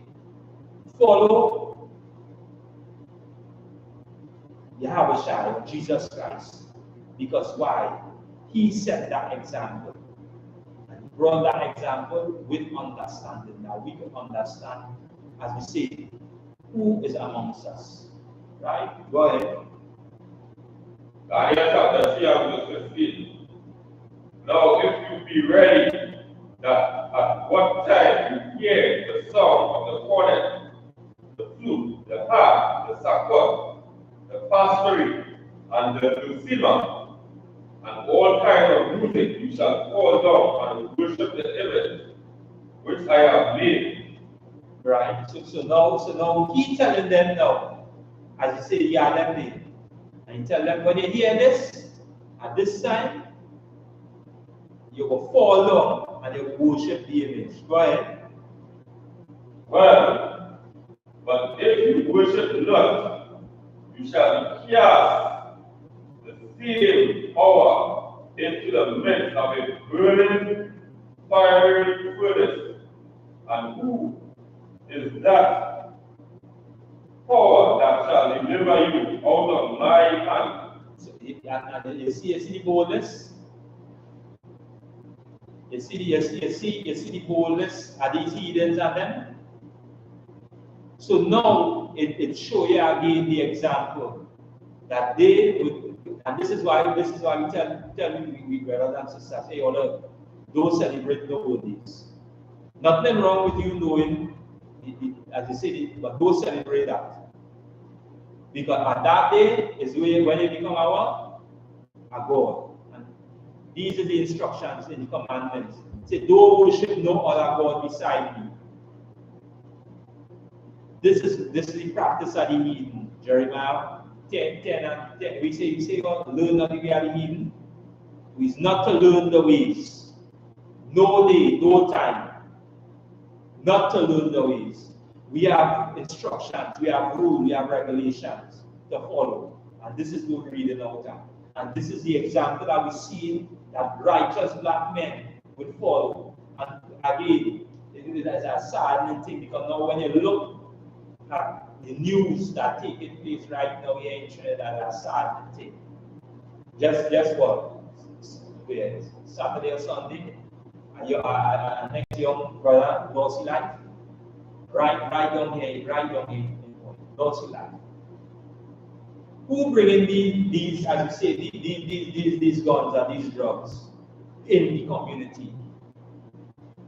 follow Yahweh or Jesus Christ. Because why? He set that example. And he brought that example with understanding. Now we can understand, as we say, who is amongst us. Right? Go ahead. Daniel chapter 3 verse 15. Now if you be ready, that at what time you hear the sound of the cornet, the flute, the harp, the sackbut, the psaltery, and the dulcimer, and all kinds of music, you shall fall down and worship the image which I have made. Right. So now he telling them now, as he said, yeah, them did. And he tell them when you hear this, at this time, you will fall down and you will worship the image. Go ahead. Well, but if you worship the Lord, you shall be cast the same hour into the midst of a burning fiery furnace. And who is that power that shall deliver you out of my hand? So, and you see the boldness? You see the boldness of these heathens and them? So now it shows you again the example that they would, and this is why we tell we brothers and sisters, hey, don't celebrate the holidays. Nothing wrong with you knowing, as you said, but don't celebrate that. Because at that day is when you become a God. And these are the instructions in the commandments. Say, don't worship no other God beside me. This is the practice of the heathen. Jeremiah 10 and 10. We say God, learn not the way of the heathen. We is not to learn the ways. No day, no time. Not to learn the ways. We have instructions, we have rules, we have regulations to follow. And this is what we read in our time. And this is the example that we see that righteous black men would follow. And again, it is a saddening thing because now when you look at the news that taking place right now here in Trinidad, that's a saddening thing. Just what? Saturday or Sunday, and next young brother, lost his life. Right down here, lost his life. Who bringing these, as you say, these guns and these drugs in the community?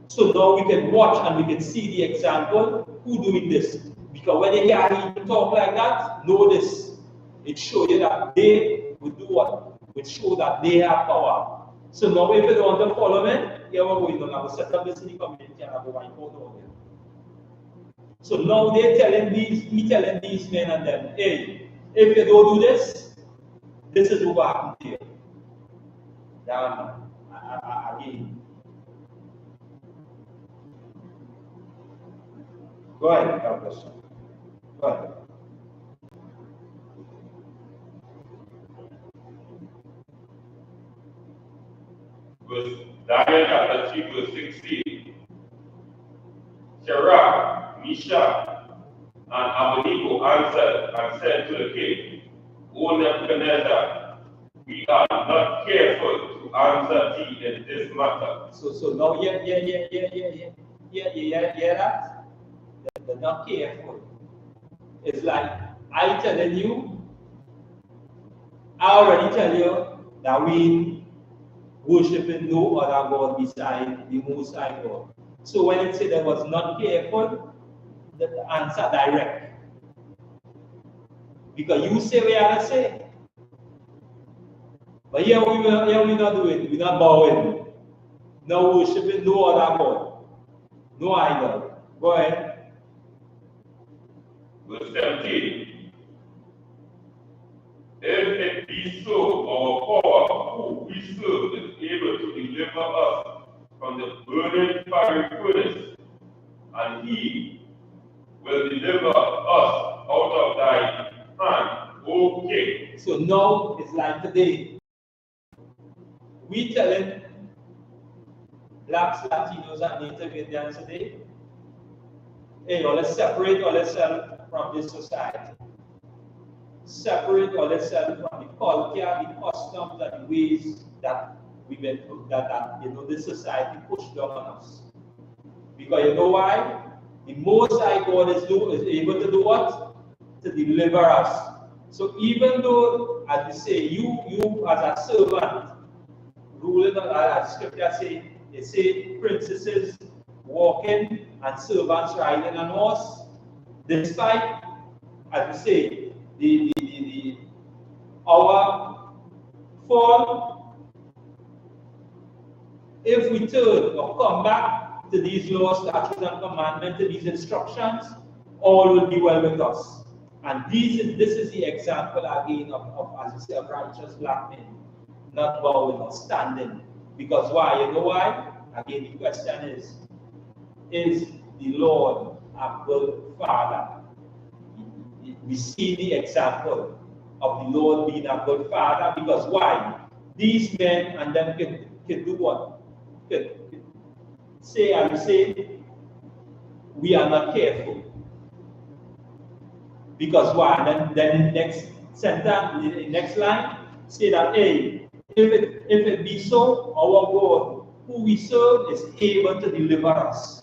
So now we can watch and we can see the example. Who doing this? Because when they hear him talk like that, know this. It shows you that they would do what? It shows that they have power. So now if you don't want to follow me, you are going to set up this in the community and have a wipe out all them. So now they're telling these men and them, hey, if you don't do this, this is what will happen to you. Down again. Go ahead, God bless you. Go ahead. Daniel chapter 3, verse 16. Shadrach, Meshach, and Abednego answered and said to the king, O Nebuchadnezzar, we are not careful to answer thee in this matter. So now, yeah, that? They're not careful. It's like, I telling you, I already tell you that we worshiping no other God beside the Most High God. So when it said that was not careful, the answer direct. Because you say we are to say. But here we not doing, we're not bowing. No worshiping no other God. No idol. Go ahead. Verse 17. If it be so, our power who we serve is able to deliver us from the burning fiery furnace, and he will deliver us out of thy hand, O king. So now it's like today. We telling blacks, Latinos, and Native Indians today, hey, let's separate ourselves from this society. Separate ourselves from the culture, the customs, and the ways that we've been that this society pushed down on us. Because you know why? The Most High God is able to do what? To deliver us. So even though, as we say, you as a servant, ruling as scripture say, they say princesses walking and servants riding on horse. Despite, as we say, our fall, if we turn or come back to these laws, statutes, and commandments, to these instructions, all will be well with us. And this is the example again of as we say, of righteous black men, not bowing or standing. Because why? You know why? Again, the question is the Lord a good father? We see the example of the Lord being a good father, because why? These men and them can do what? Can say, I will say, we are not careful. Because why? And then the next sentence, the next line, say that, hey, if it be so, our God, who we serve, is able to deliver us.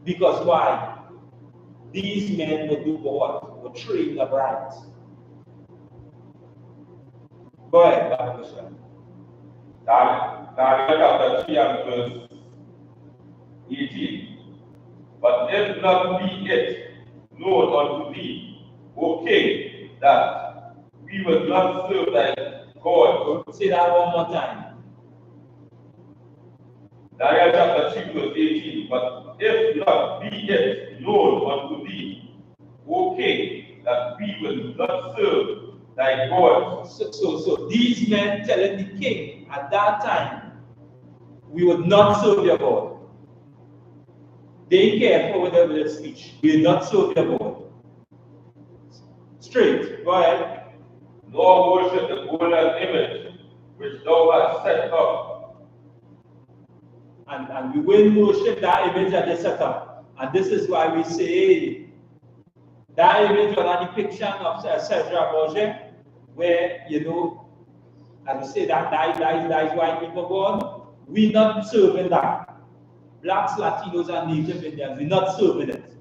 Because why? These men would do what? Would train the brides. Go ahead, Dr. Bishop. Daniel chapter 3 and verse 18. But if not be it known unto thee, O king, that we will not serve thy God. Say that one more time. Daniel chapter 3 verse 18. But if not be it known unto thee, O king, that we will not serve thy God. So these men telling the king at that time, we would not serve your God. They careful with their speech. We will not serve your God. Straight. Go ahead. Nor worship the golden image which thou hast set up. And we will worship that image that they set up. And this is why we say that image was a depiction of Cedra Borges, where, as we say, that dies white people gone. We're not serving that. Blacks, Latinos, and Native Indians, we're not serving it.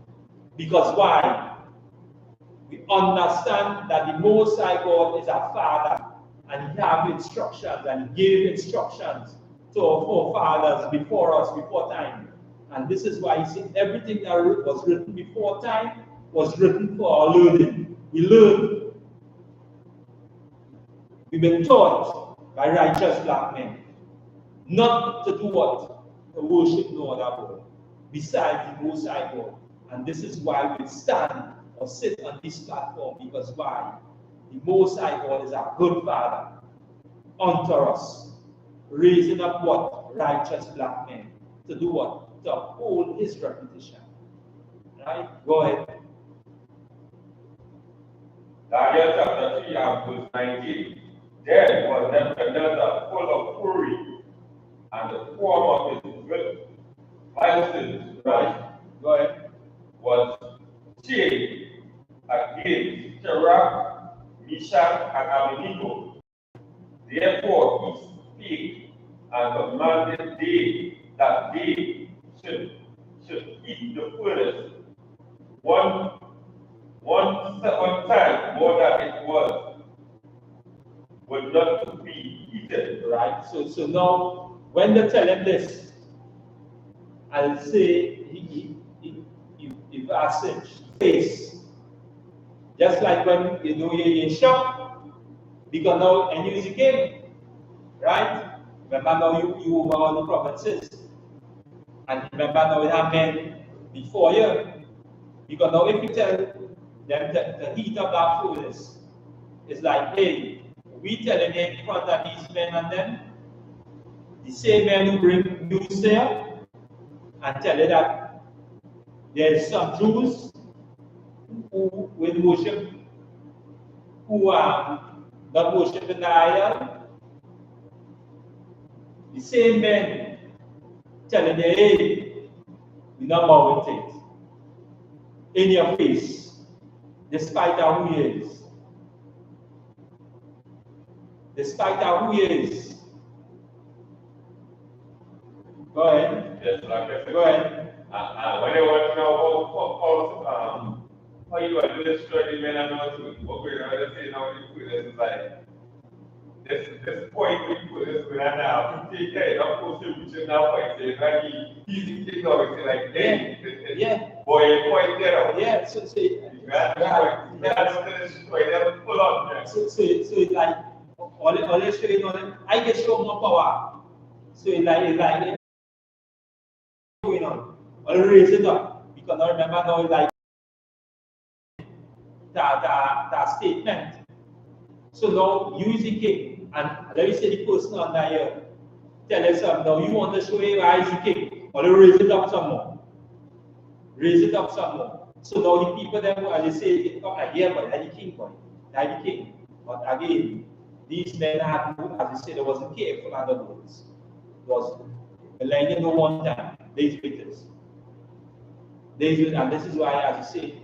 Because why? We understand that the Most High God is our Father, and He has instructions, and He gave instructions to our forefathers before us, before time. And this is why you see everything that was written before time was written for our learning. We learn. We've been taught by righteous black men not to do what? To worship no other God besides the Most High God. And this is why we stand or sit on this platform, because why? The Most High God is our good Father unto us, raising up what? Righteous black men to do what? To uphold His reputation. Right? Go ahead. Daniel chapter 3 and verse 19. Then was Nebuchadnezzar full of fury, and the form of his violence, right? Go ahead. Was changed against Shadrach, Meshach, and Abednego. Therefore he spake and commanded that they should eat the furnace one 7 times more than it would not be eaten. Right? So now, when they tell him this, I'll say, if asked him face, just like when you're in shock, because now a news came, right? Remember now you over all the provinces, and remember now we have men before you, because now if you tell them the heat of that furnace, it's like, hey, we telling them in front of these men and them, the same men who bring news there, and tell you that there's some Jews who will worship, who are not worshiping the idol. The same men telling you, hey, we're not bowing it in your face, despite who he is. Despite who he is. Go ahead. Yes, like I said. Go ahead. When they want to know how you are doing struggling men and all to what we're going to say now, you put this is like this point we put this with now. Take care of course you should now fight it. Like easy thing always like yeah. Boy, you point there out. Yeah, so it's like all showing on them, I get show more power. So it's like going on. I'll raise it up. Because I remember now like that statement. So now use the king, and let me say the person under here tell us something. Now you want to show him I.S.U.K. or raise it up some more. Raise it up some more. So now the people that as they say, oh, I hear boy, the king boy, the king. But again, these men had, as they say, they wasn't careful other words. It was like no one time. These witnesses. And this is why, as you say,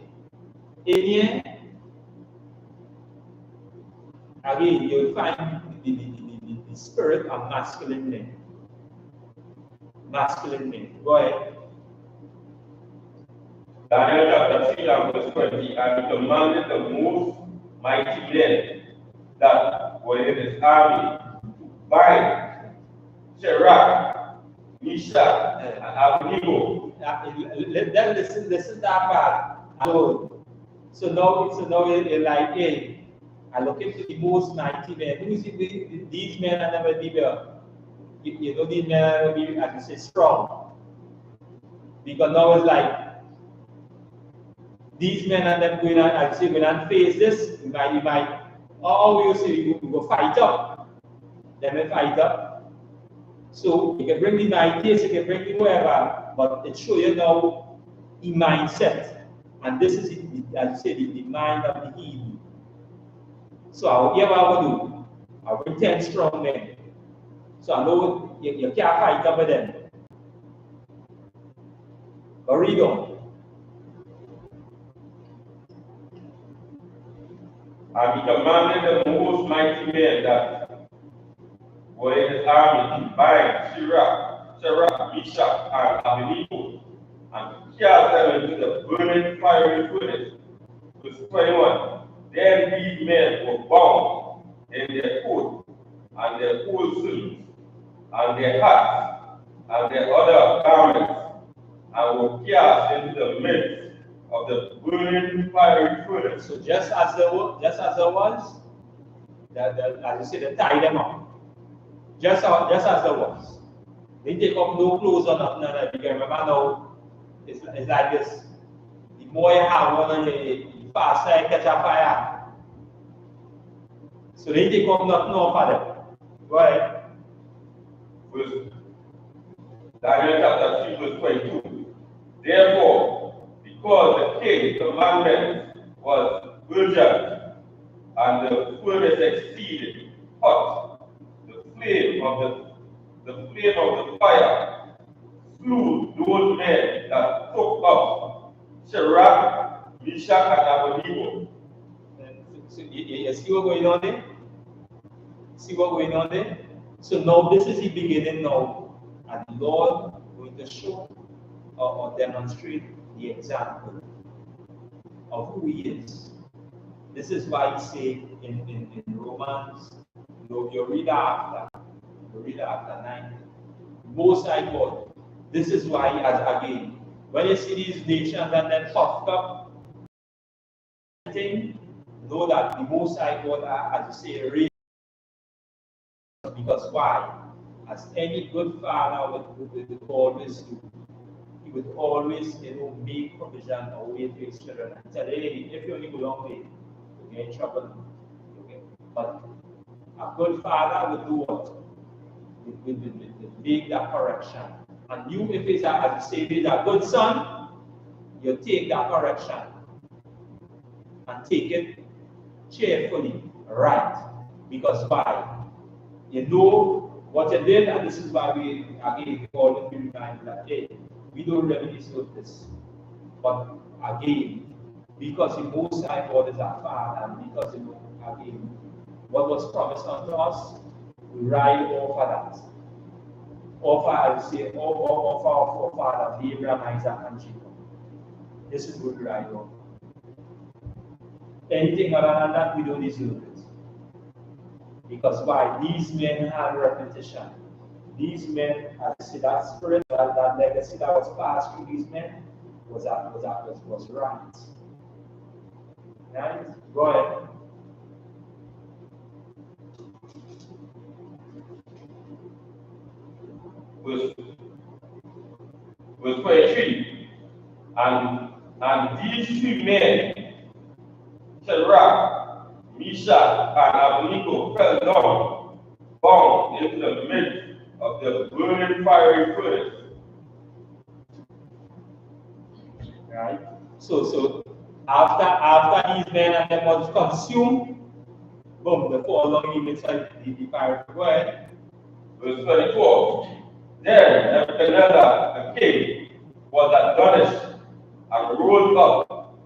in here, again, you'll find the spirit of masculine men. Masculine men. Go ahead. Daniel chapter 3 and verse 20, and he commanded the most mighty men that were in his army to bind Shadrach, Meshach, and Abednego. Then listen that part. So now it's like, hey, I look into the most mighty men. Who is these men are never be you know, these men are never be, as you say, strong. Because now it's like these men and them going on, as you say, when I face this, you might, or you say you go fight up. Then we fight up. So you can bring the ideas, you can bring the whoever, but it shows you now the mindset. And this is, as you say, the mind of the Hebrew. So whatever I will do, I will bring 10 strong men. So I know you can't fight up with them. But read on. And he commanded the most mighty men that were in his army to bind Shadrach, Meshach, and Abednego, and cast them into the burning fiery furnace. Verse 21. Then these men were bound in their coat, and their whole suits, and their hats, and their other garments, and were cast into the midst of the burning fiery furnace. So just as there was, as you say, they tie them up. Just as there was. They take off no clothes or nothing like that. You can remember now, it's like this. The more you have one, the faster you catch a fire. So they take off nothing off of them. Go ahead. Daniel chapter 3 verse 22. Therefore, because the king's commandment was urgent, and the furnace exceeded hot, the flame of the fire slew those men that took up Shadrach, Meshach, and Abednego. So you see what's going on there? See what's going on there? So now this is the beginning now, and the Lord going to show or demonstrate the example of who He is. This is why He say in Romans, you read after 9, Most High God. This is why, as again, when you see these nations and then puffed up, know that the Most High God, as you say, really. Because why? As any good father would always do, he would always, make provision or way for his children and tell, hey, if you only go long way, you get in trouble. Okay. But a good father would do what? Would make that correction. And you, if it's as you say, if it's a good son, you take that correction and take it cheerfully, right? Because why? You know what you did, and this is why we again always be reminded that hey, we don't really deserve this. But again, because the Most High God is our Father, and because again, what was promised unto us, we ride over that. Offer, I would say, offer our forefathers, Abraham, Isaac, and Jacob. This is what we ride over. Anything other than that, we don't deserve it. Because why? These men had repetition. These men, as I say, that spirit, that legacy that was passed through these men was right. Right? Go ahead. Verse 23. And these three men, Shadrach, Meshach, and Abednego, fell down, bound into the midst of the burning fiery furnace. Right? So after these men and them was consumed, boom, the fall along inside the fire. Go ahead. Verse 24. Then Nebuchadnezzar the king was astonished and rose up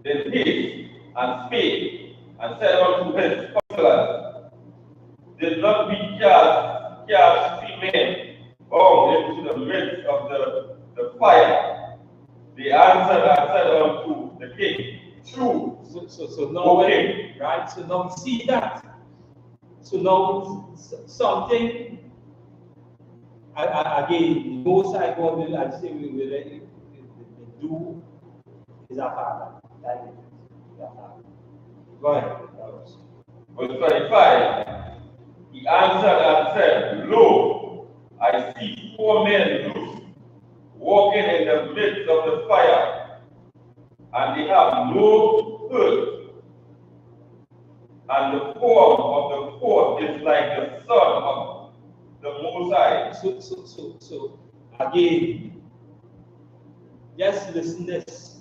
in haste and spake and said unto his counselors, Did not we cast 3 men bound into the midst of the fire? They answered and said unto the king, True. So now, right? So now we see that. So now something again, the Most High God will, I say, we will do is our Father. That is our Father. Go ahead. Verse 25. He answered and said, Lo, I see 4 men loose, walking in the midst of the fire, and they have no hurt. And the form of the 4th is like the Son of the Most High. So again, just listen this.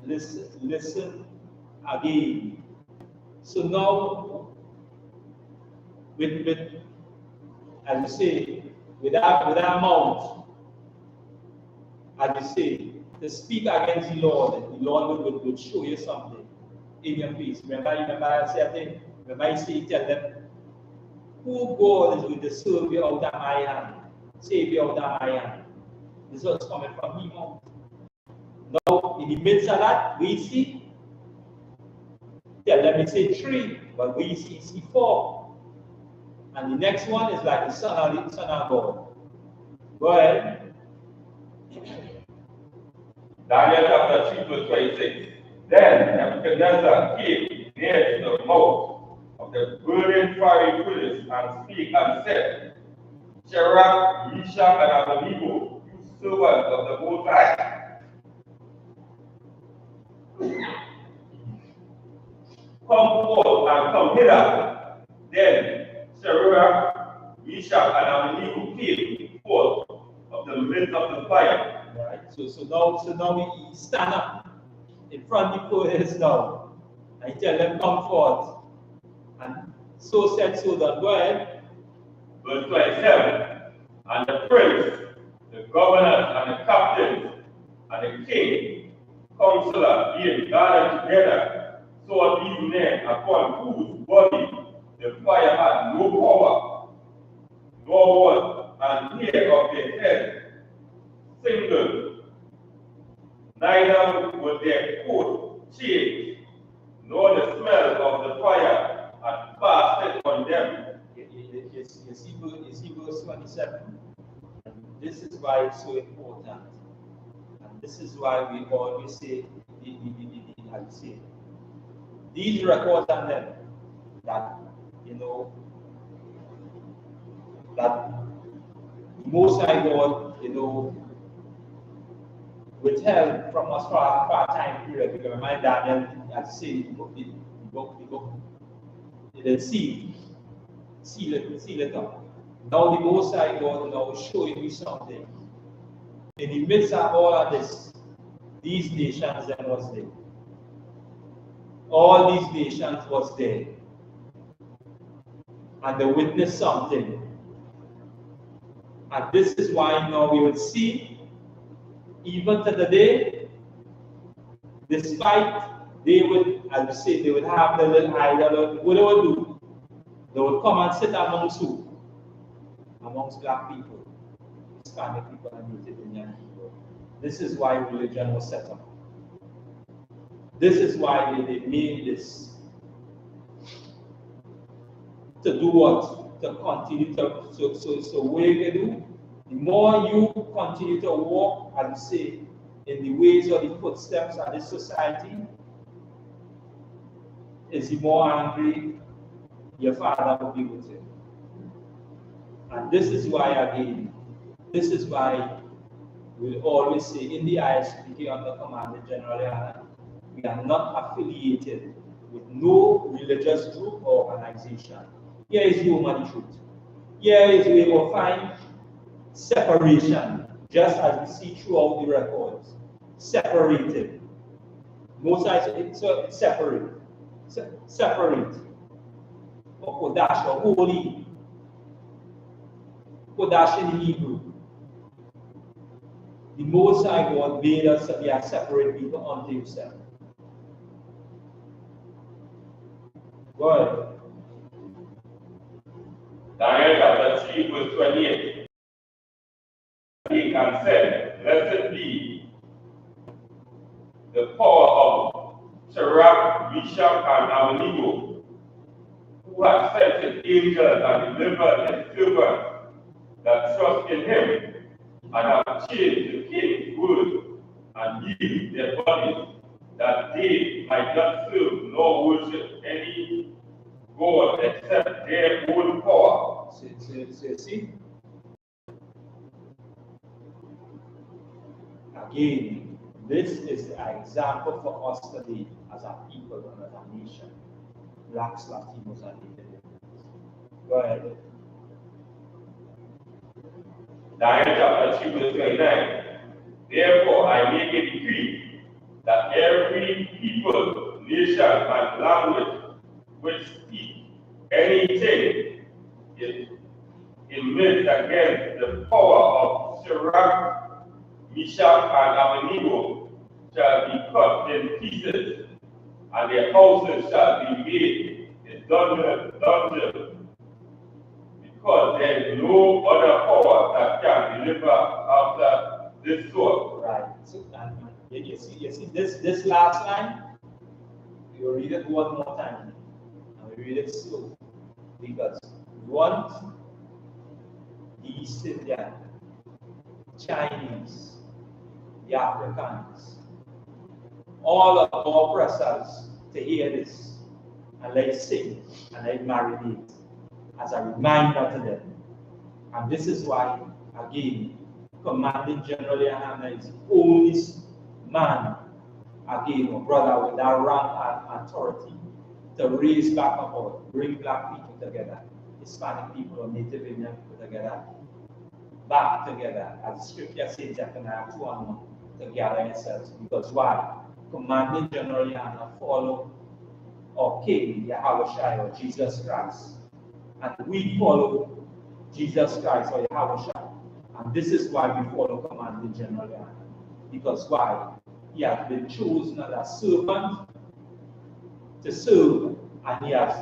Listen again. So now, with as you say, with our mouth, as you say, to speak against the Lord would show you something in your face. Remember I said, remember I say, tell them, who God is going to serve you out of my hand, save you out of my hand. This is what's coming from him out. Now, in the midst of that, we see, let me say 3, but we see 4. And the next one is like the Son of God. Go ahead. Daniel chapter 3, verse 26. Then Nebuchadnezzar came near to the mouth of the burning fiery furnace and spake and said, Shadrach, Meshach, and Abednego, you servants of the Most High, come forth and come hither. Then Shadrach, Meshach, and Abednego came forth of the midst of the fire. Right. So now we stand up in front of the furnace now. I tell them come forth. And so said, so done. Go ahead. Verse 27. And the prince, the governors, and the captains, and the king, counselor, being gathered together, saw these men upon whose body the fire had no power, nor was an hair of their head single, neither was their coat changed, nor the smell of the fire had fasted on them. You see verse 27. And this is why it's so important. And this is why we always say, I say, these records are them that, that the Most High God, withheld from us for a time period. Because my Daniel, as I say, it seal it up. Now the Most High God now is showing me something. In the midst of all of this, these nations then was there. All these nations was there. And they witnessed something. And this is why now we would see, even to the day, despite they would, as we say, they would have the little idol, what they would do, they would come and sit amongst who? Amongst black people, Hispanic people, and Native Indian people. This is why religion was set up. This is why they made this. To do what? To continue to, so what you can do, the more you continue to walk, and say, in the ways or the footsteps of this society, is the more angry your father will be with you. And this is why, again, this is why we always say in the I.S.U.P.K under command of Gen.YAHANNA, we are not affiliated with no religious group or organization. Here is the human truth. Here is where we will find separation, just as we see throughout the records. Separated. Most I say it's separate. Separate. Kodash or holy. Kodash in Hebrew. The Most High God made us to be a separate people unto himself. Go ahead. Daniel chapter 3, verse 28. He and said, Blessed be the power of Shadrach, Meshach, and Abednego, who has sent his angels and delivered his servants that trust in him, and have changed the king's word, and healed their bodies, that they might not serve nor worship any God except their own power. See? Again, this is the example for us today as a people and as a nation. Blacks, Latinos, and Native. Go ahead. Daniel chapter 3, verse 29. Therefore I make a decree that every people, nation, and language which speak anything in mid against the power of Shadrach, Meshach, and Abednego shall be cut in pieces, and their houses shall be made a dungeon, because there is no other power that can deliver after this sort. Right. So, you see this last line? We will read it one more time. And we read it slow. Because we want the East Indian Chinese, the Africans, all of our oppressors to hear this and let's sing and let's marinate as a reminder to them. And this is why, again, Commanding General Yahanna is the only man, again, or brother with that rank and authority to raise back up or bring black people together, Hispanic people or Native Indian people together, back together, as the scripture says, Zephaniah 2:1, to gather yourselves. Because why? Commanding General Yahanna follow our King, Yahweh or Jesus Christ. And we follow Jesus Christ or Yahweh. And this is why we follow Commanding General Yahanna. Because why? He has been chosen as a servant to serve, and he has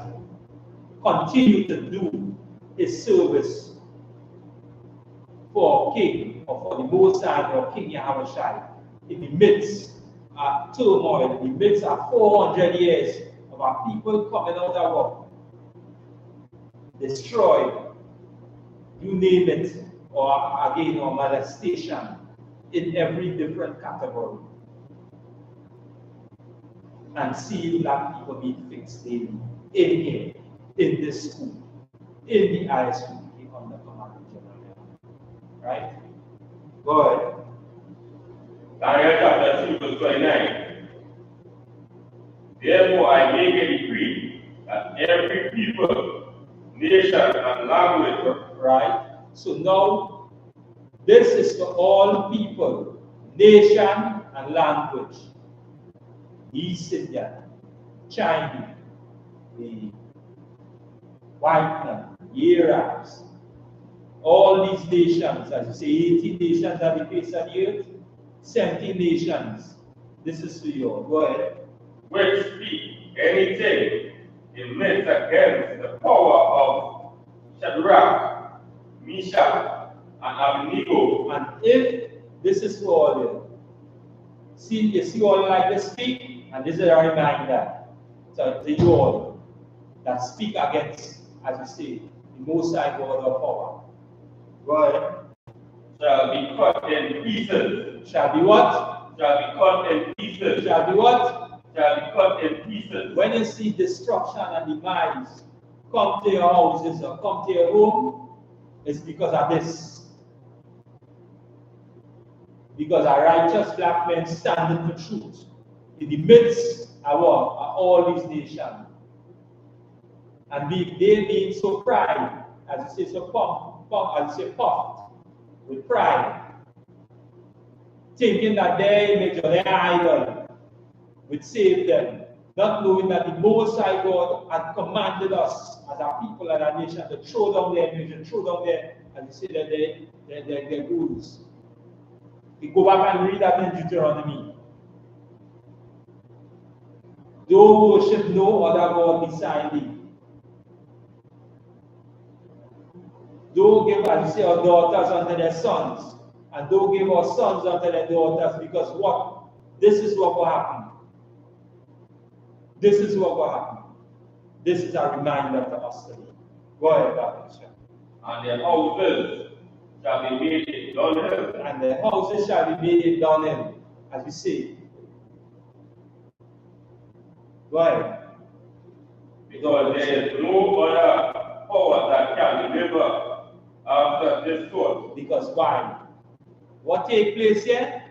continued to do his service for our King, or for the Most High, or King Yahweh, in the midst of turmoil, in the midst of 400 years of our people coming out of war, destroyed, you name it, or again, or molestation in every different category. And see black people being fixed daily in here, in this school, in the I.S.U.P.K under Commanding General. Right? Go ahead. Daniel chapter 2, verse 29. Therefore I make a decree that every people, nation, and language. Right? So now, this is for all people, nation, and language. East Indian, Chinese, the white man, the Arabs, all these nations, as you say, 18 nations are the face of the earth, 17 nations. This is for you. Go ahead. Which speak anything in midst against the power of Shadrach, Meshach, and Abednego. And if this is for all you, see, you see all like to speak, and this is a reminder to you all that speak against, as you say, the Most High God of power. Go ahead. Shall be cut in pieces. Shall be what? Shall be cut in pieces. Shall be what? Shall be cut in pieces. When you see destruction and demise come to your houses or come to your home, it's because of this. Because a righteous black man standing for truth in the midst of all these nations. And they being so pride, as you say, so puffed with pride, thinking that their image or their idol would save them, not knowing that the Most High God had commanded us as our people and our nation to throw down their image and throw down their, as you say, their rules. We go back and read that in Deuteronomy. Don't worship no other God beside thee. Don't give, as you say, our daughters unto their sons, and don't give our sons unto their daughters, because what? This is what will happen. This is what will happen. This is a reminder to us today. Go ahead, Dr. And their houses shall be made a dunghill. And the houses shall be made a dunghill, as we say. Go ahead. Because there is no other power that can deliver after this sort. Because why? What take place here?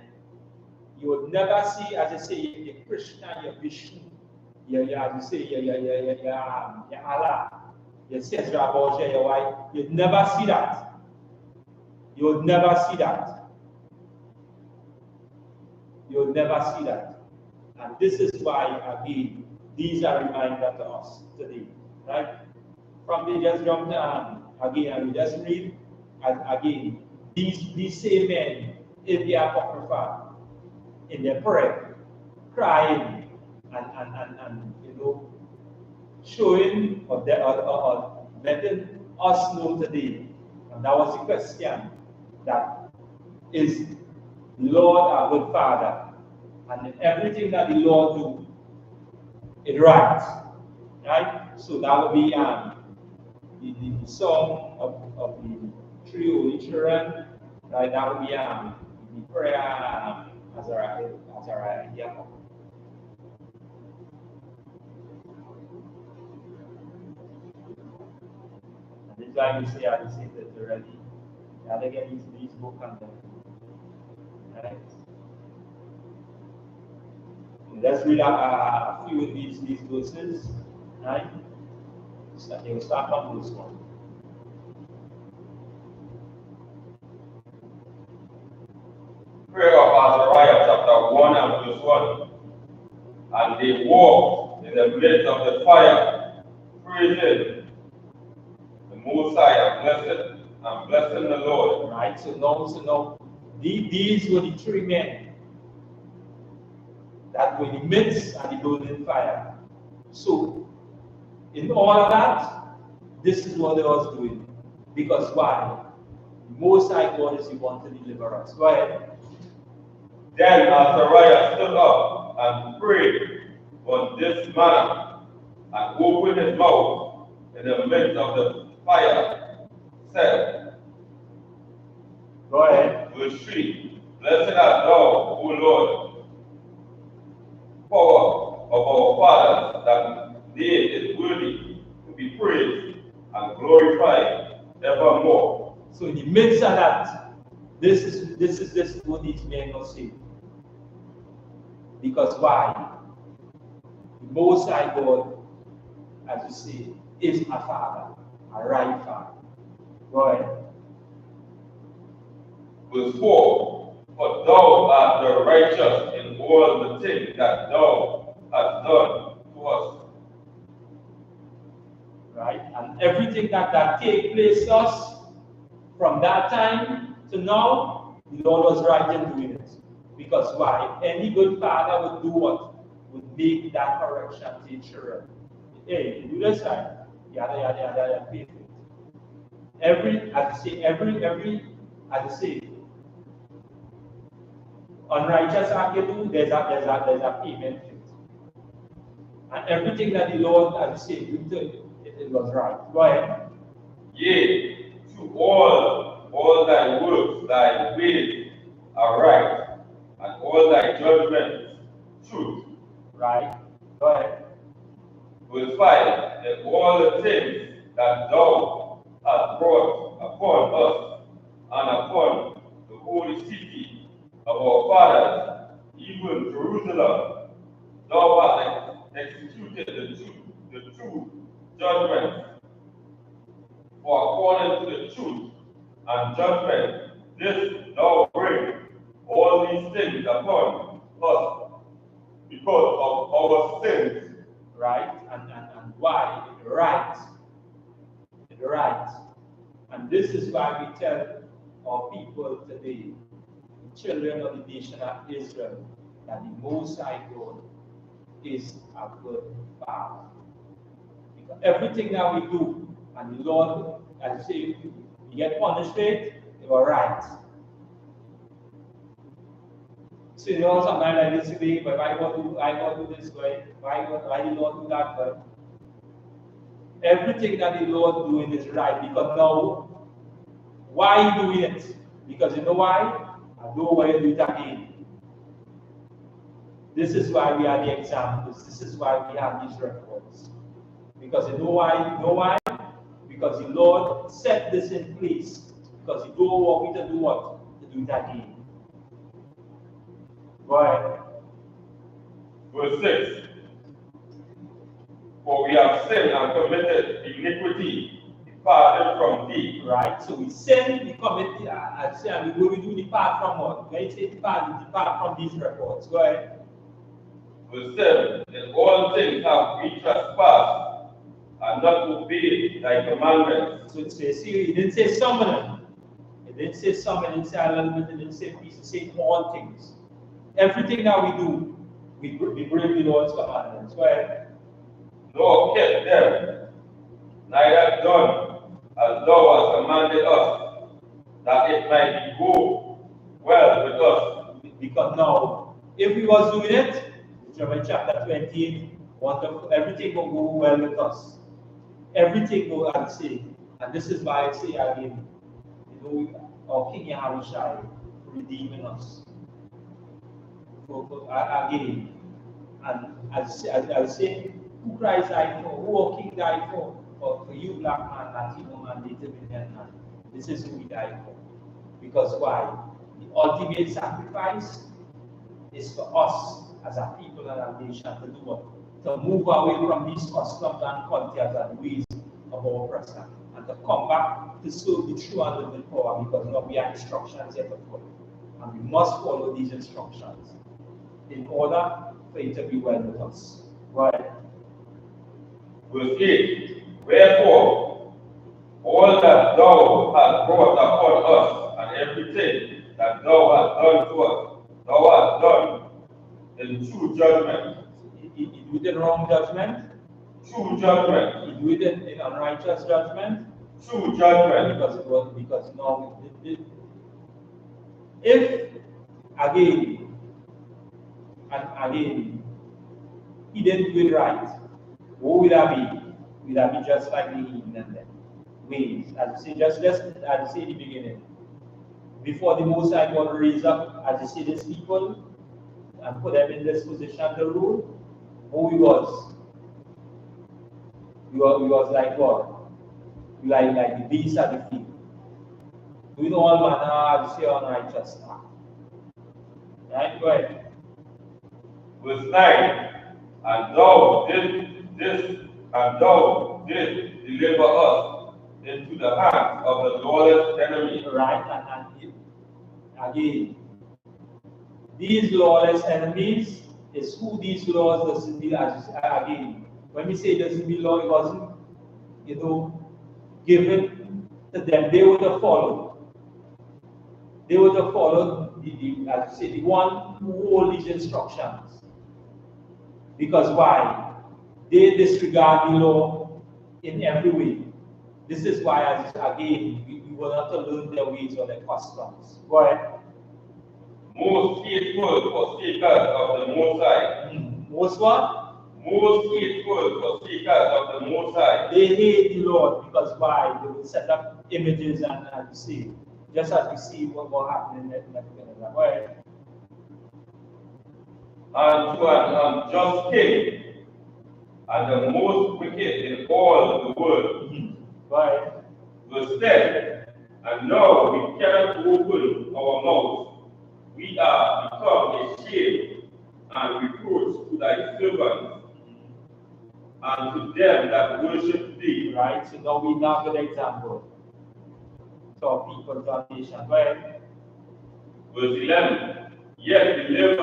You would never see, as I say, your Krishna, your Vishnu, as you say, your Allah, your Sesra Boja, your wife. You'd never see that. You would never see that. You would never see that. And this is why, again, these are reminders to us today. Right? From the just jump down, again, and we just read, and again, these same men in the Apocrypha, in their prayer, crying, and you know, showing or letting us know today. And that was the question, that is the Lord our good Father, and in everything that the Lord do, it right. Right? So that would be the song of the three holy children, Right, that would be the prayer Azariah. And this is why we say, I say that already. The other get these book and then, right? Let's read a few of these verses, right? So we'll start from verse 1. Prayer of Azariah, chapter 1 and verse 1. And they walked in the midst of the fire, praising the Most High and blessing the Lord. Right, so now, these were the three men that were in the midst of the burning fire. So, in all of that, this is what they was doing. Because why? The Most High God is the one to deliver us. Go ahead. Then Azariah stood up and prayed on this manner, and opened his mouth in the midst of the fire, said, Go ahead. Verse 3, Blessed art thou, O Lord, power of our fathers, that they is worthy to be praised and glorified evermore. So in the midst of that, this is what these men must say. Because why? The Most High God, as you say, is a father, a right father. Go ahead. Verse 4, For thou art the righteous in all the things that thou hast done to us. Right? And everything that take place to us from that time to now, the Lord was right in doing it. Because why? Any good father would do what? Would make that correction to his children. Hey, you do this right? Yada, pay for it. As I say, unrighteous act you do, there's a payment for it. And everything that the Lord, as I say, it was right. Go ahead. Yea, to all thy works, thy ways are right, and all thy judgments truth. Right. Go ahead. Verse 5, and all the things that thou hast brought upon us and upon the holy city of our fathers, even Jerusalem, thou hast executed the true judgment. For according to the truth and judgment, this thou bring all these things upon us because of our sins. Right? And why? Right. Right. And this is why we tell our people today, the children of the nation of Israel, that the Most High God is a good Father. Because everything that we do, and the Lord, as you say, we get punished for it, they were right. So you know, sometimes like this today, but why God do this way? Why the Lord do that way? Everything that the Lord doing is right, because now, why are you doing it? Because you know why? I know why you do it again. This is why we are the examples. This is why we have these records. Because you know why? You know why? Because the Lord set this in place. Because He don't want me to do what? To do it again. Go ahead. Verse 6, for we have sinned and committed iniquity, departed from thee. Right? So we sin, we commit, and we do depart from what? When you say depart, we depart from these records. Go ahead. Verse 7, in all things have we trespassed and not obeyed thy commandments. So see, He didn't say some of them. He didn't say some, He didn't say a little bit, He didn't say pieces, He said all things. Everything that we do, we break the Lord's commandments. Go ahead. Nor kept them, neither done as thou hast commanded us, that it might go well with us. Because now, if we was doing it, Jeremiah chapter 20, everything will go well with us. Everything will, I say, and this is why I say again, you know, or King Yahushua redeeming us. Again, and I'll say, who Christ died for, who our King died for you black man, Latino man, Native Indian man. This is who he died for. Because why? The ultimate sacrifice is for us as a people and a nation to do what? To move away from these customs and cultures and ways of our oppressor, and to come back to serve the true and living power, because now we have instructions yet to follow. And we must follow these instructions in order for it to be well with us. Right? Verse 8, wherefore, all that thou hast brought upon us, and everything that thou hast done to us, thou hast done in true judgment. He do it in wrong judgment. True judgment. He do it in unrighteous judgment. True judgment. Because now, if again and again he didn't do it right, what would that be? Would that be just like the heathen and them? Ways, as you say, just as you say in the beginning, before the Most High God raised up, as you see these people and put them in this position to rule, who he was? He was like what? Like the beast at the field. Doing all manner, as you say, unrighteous stuff. Right? Go ahead. Verse 9, and thou didst deliver us into the hands of the lawless enemy. Right, and again, these lawless enemies is who these laws doesn't be. Again, when we say doesn't be law, it wasn't, given to them. They would have followed. They would have followed as you say, the one who hold these instructions. Because why? They disregard the law in every way. This is why, as again, we will have to learn their ways or their customs. Go ahead. Most faithful forsakers of the Most High. Most what? Most faithful forsakers of the Most High. They hate the Lord because why? They will set up images and you see, just as we see what happened in Nebuchadnezzar. Go ahead. And to an unjust king, and the most wicked in all the world. Go ahead. Verse 10, and now we cannot open our mouths. We are become a shame and reproach to thy servants and to them that worship thee. Right, so now we have an example. So people, to nation. Go ahead. Verse 11, yet deliver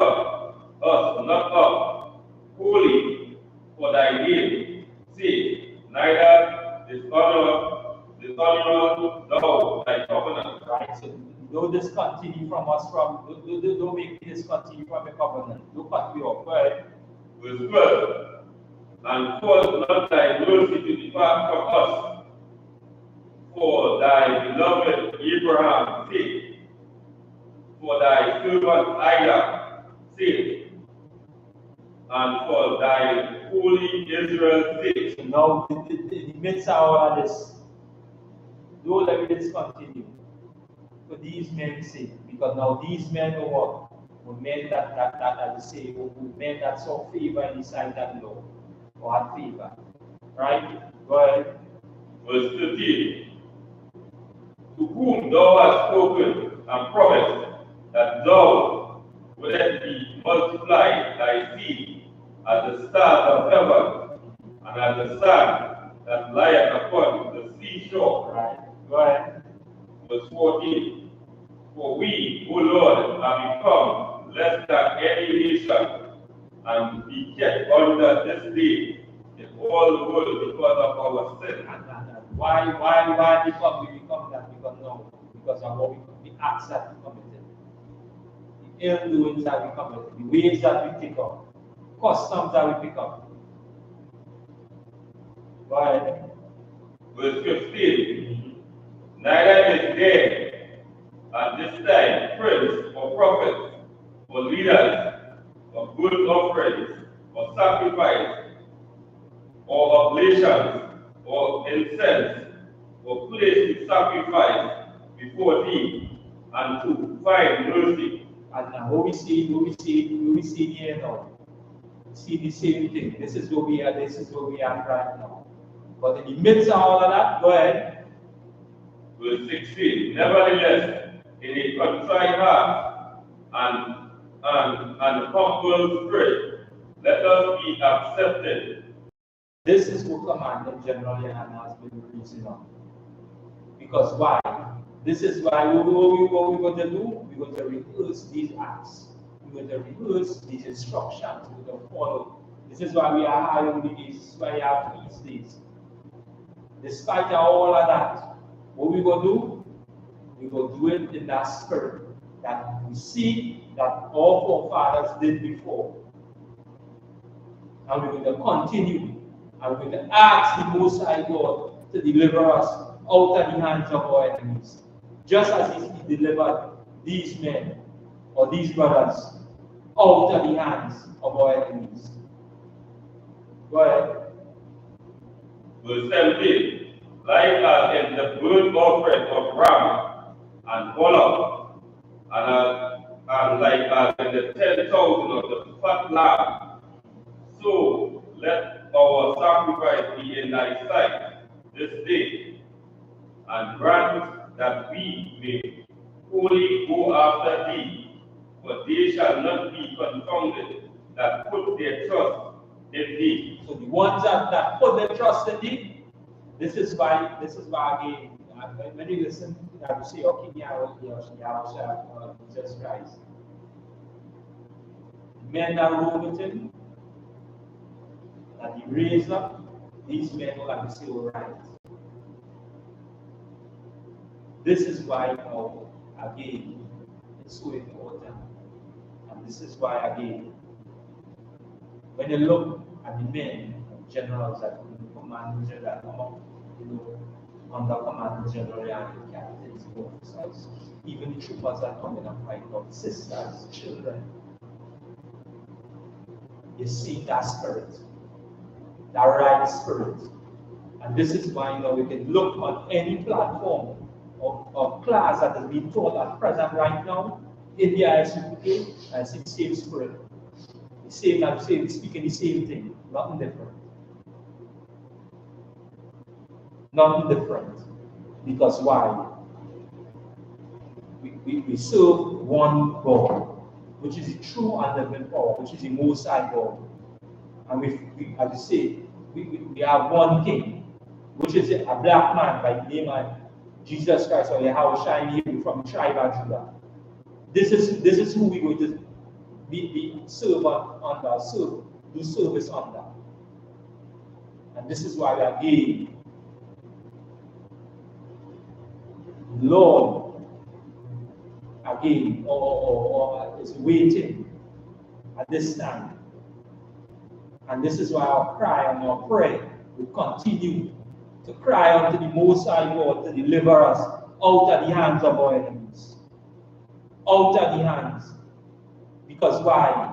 us not up wholly for thy name, say, neither dishonor thou thy covenant. Right, so don't discontinue from us don't make me discontinue from the covenant. Don't cut me off. Go ahead. Verse 12, and cause not thy mercy to depart from us, for thy beloved Abraham's sake, for thy servant Isaac sake, and for thy holy Israel's sake. So now, in the midst of all of this, don't let me discontinue for these men's sake, because now these men know what? Were men that as you say, were men that saw favor in the sight of the Lord, or had favor. Right? Go ahead. Verse 13, to whom thou hast spoken and promised that thou wouldest be multiplied thy seed as the stars of heaven, and as the sand that lieth upon the seashore. Right. Go ahead. Verse 14, for we, O Lord, are become less than any nation, and be kept under this day in all the world because of our sin. And why we become that? Because of what the acts that we committed, the ill doings that we committed, the ways that we pick up, customs that we pick up. Go ahead. Verse 15, neither is there at this time prince or prophet or leaders or good offerings or sacrifice or oblations or incense or place to sacrifice before thee, and to find mercy. And what we see here now. See the same thing. This is where we are. This is where we are right now. But in the midst of all of that, go ahead. Verse 16. Nevertheless, in a contrite heart and humble spirit, let us be accepted. This is what Commandant General Yahanna has been preaching on. Because why? This is why what we're going to do. We're going to rehearse these acts. We're going to rehearse these instructions. We're going to follow. This is why we are high on the days. This is why we have feast days. Despite all of that, what we're going to do, we're going to do it in that spirit that we see that all forefathers did before. And we're going to continue. And we're going to ask the Most High God to deliver us out of the hands of our enemies. Just as He delivered these men or these brothers out of the hands of our enemies. Go ahead. Verse 17. Like as in the burnt offering of ram and bullock, and like as in the 10,000 of the fat lamb, so let our sacrifice be in thy sight this day, and grant that we may wholly go after thee, for they shall not be confounded that put their trust in thee. So the ones that put their trust in thee, this is why again, when you listen, you say, okay, Jesus Christ. The men that rode with him, that he raised up, these men will have to say, all right. This is why now, again, it's so important. And this is why, again, when you look at the men, generals that command that come up, under command general and captains, officers, even the troopers that come in and fight out, sisters, children. You see that spirit, that right spirit. And this is why we can look on any platform of class that is being taught at present right now in the I.S.U.P.K. and see the same spirit. The same, I'm saying, speaking the same thing, nothing different. Nothing different. Because why? We serve one God, which is the true and living power, which is the Most High God. And we as you say, we have one King, which is a black man by the name of Jesus Christ, or Yahweh from the tribe of Judah. This is who we're going to be servant under, do service under. And this is why we are again, Lord, again, or is waiting at this time. And this is why our cry and our prayer will continue to cry unto the Most High God to deliver us out of the hands of our enemies. Out of the hands. Because why?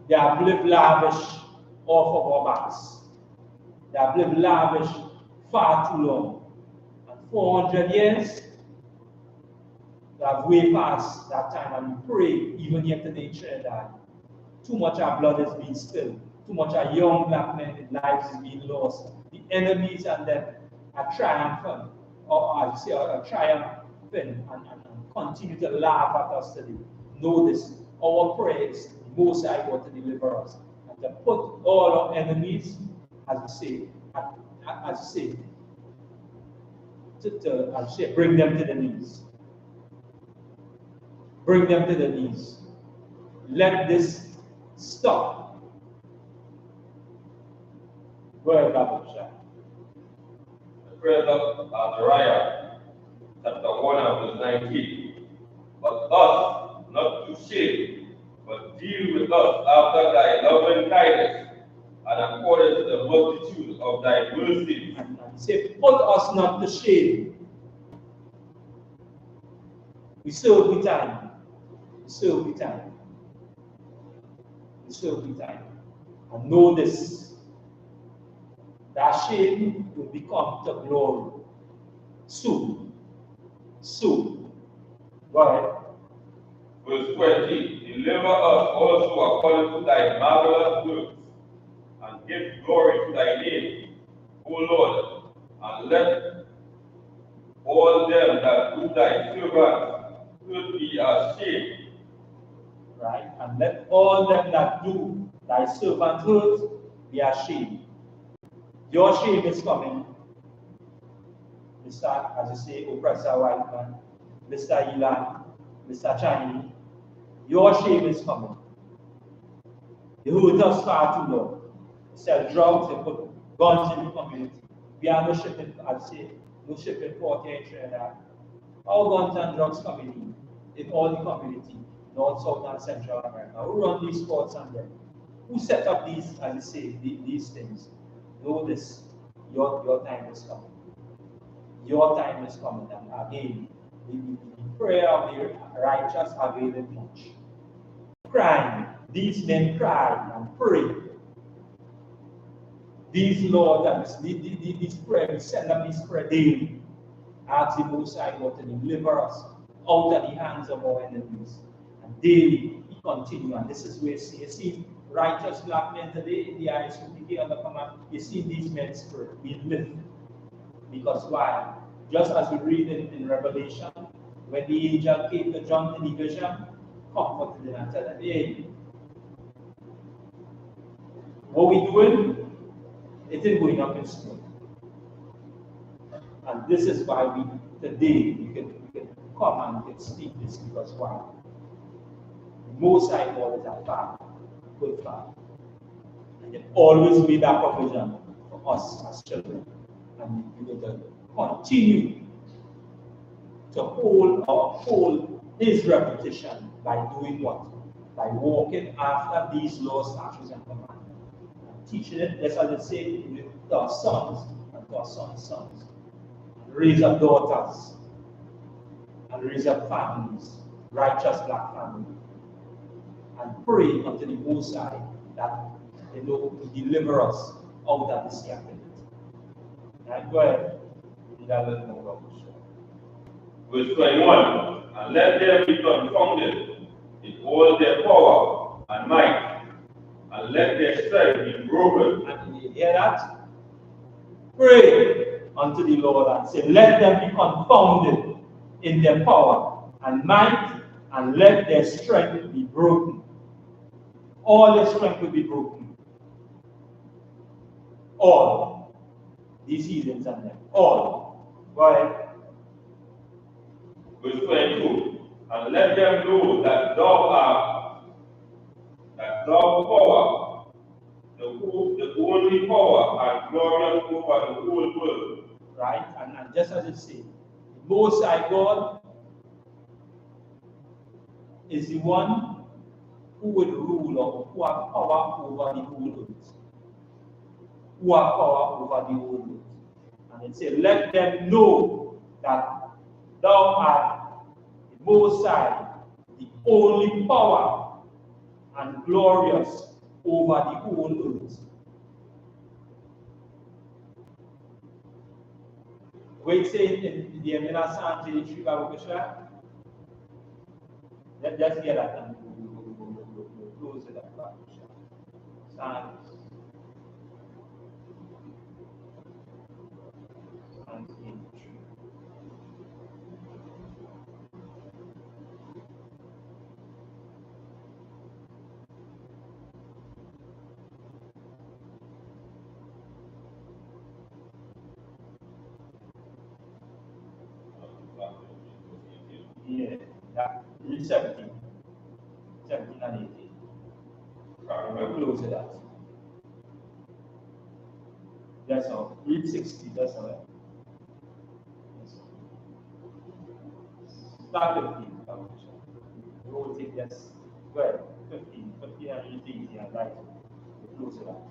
They have lived lavish off of our backs. They have lived lavish far too long. And 400 years, they have way past that time, and we pray even yet today in Trinidad. Too much our blood is being spilled. Too much our young black men lives is being lost. The enemies and them are triumphant, or as you say, are triumphant and continue to laugh at us today. Know this, our prayer is the Most High God to deliver us and to put all our enemies, as you say, bring them to the knees. Bring them to the knees. Let this stop. Go ahead, Bible Shah. The prayer of Azariah, chapter 1 and verse 19. But us not to shame, but deal with us after thy loving kindness, and according to the multitude of thy mercies. And say, put us not to shame. We serve the time. We serve the time. We serve the time. And know this. That shame will become to glory. Soon. Soon. Go ahead. Verse 20, deliver us also according to thy marvelous works, and give glory to thy name, O Lord, and let all them that do thy servants good be ashamed. Right? And let all them that do thy servanthood be ashamed. Your shame is coming. Mr. As you say, oppressor white man, Mr. Elan, Mr. Chinese. Your shame is coming. You hurt us far too long. You sell drugs, you put guns in the community. We are no shipping, as you say, no shipping port here in Trinidad. All guns and drugs coming in all the community, North, South, and Central America. Who run these ports and them? Who set up these, as you say, these things? Know this. Your time is coming. Your time is coming. And again, the prayer of the righteous availeth much. Crying. These men cry and pray. These Lord and these prayers, send them this prayer daily. Ask the Most High God to deliver us out of the hands of our enemies. And daily we continue. And this is where you see righteous black men today in the I.S.U.P.K under command. You see these men's spirit being lifted. Because why? Just as we read in Revelation, when the angel came to John in the vision, comforted him and said, hey, what we doing? It ain't going up in smoke. And this is why today we can come and we can speak this, because why? The Most High God is our Father, good Father. And it always made that provision for us as children. And we will continue to hold his reputation by doing what? By walking after these laws, statutes, and commandments. And teaching it, that's as it says, to our sons and to our sons' sons. Raise up daughters and raise up families, righteous black families, and pray unto the Most High that to deliver us out of this captivity. Right, go ahead. We need a little more of this. Verse 21, and let them be confounded in all their power and might, and let their strength be broken. And you hear that? Pray unto the Lord and say, let them be confounded in their power and might, and let their strength be broken. All their strength will be broken. All. These heathens and them. All. Go ahead. Verse 22, and let them know that thou power, the only power and glorious over the whole world. Right? And just as it says, the Most High God is the one who will rule or who have power over the whole earth. Who have power over the whole earth. And it says, let them know that thou art the Most High, the only power and glorious over the whole earth. Wait, say in the Emina Psalm 33, let's just hear that and we'll close it up. Psalm 83. Yeah, that read 17 and 18. We'll close it out. That's all. Read 60, that's all. Start 15. We will take this. Go ahead. 15 and 18 and right. We'll close it out.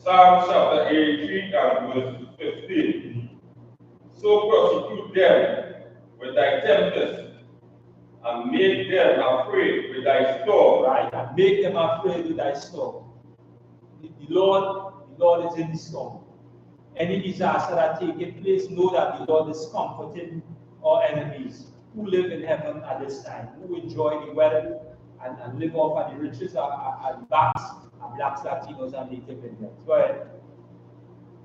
Psalm chapter 83 and verse 15. So prosecute them with thy tempest, and make them afraid with thy storm. Right? And make them afraid with thy storm. The Lord is in the storm. Any disaster that taking place, know that the Lord is comforting our enemies who live in heaven at this time, who enjoy the wealth and live off at the riches are the blacks, Latinos, and Native Indians. Go ahead.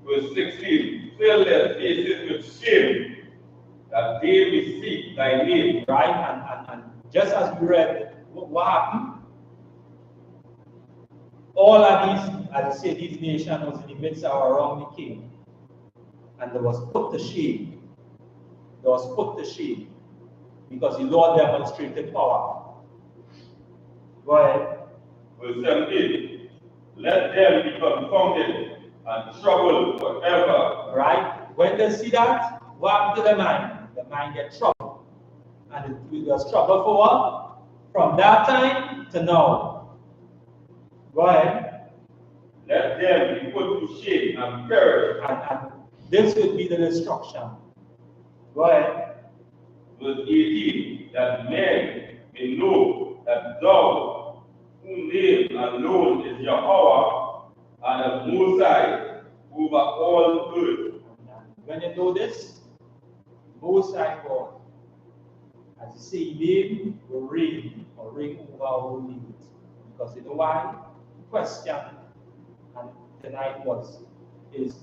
Verse 16, fill their faces with shame, that they may seek thy name. Right? And just as we read, what happened? All of these, as I say, these nations was in the midst of around the king. And there was put to shame. There was put to shame. Because the Lord demonstrated power. Go ahead. Verse 17, let them be confounded and troubled forever. Right? When they see that, what happened to the mind? The mind gets troubled. And it was trouble for what? From that time to now. Go ahead. Let them be put to shame and perish. And this would be the destruction. Go ahead. Verse 18, that men may know that thou, whose name alone is Yahweh, and the Most High over all earth. When you know this, Most High God, as you say, name will reign or reign over all limits. Because you know why? The question and tonight is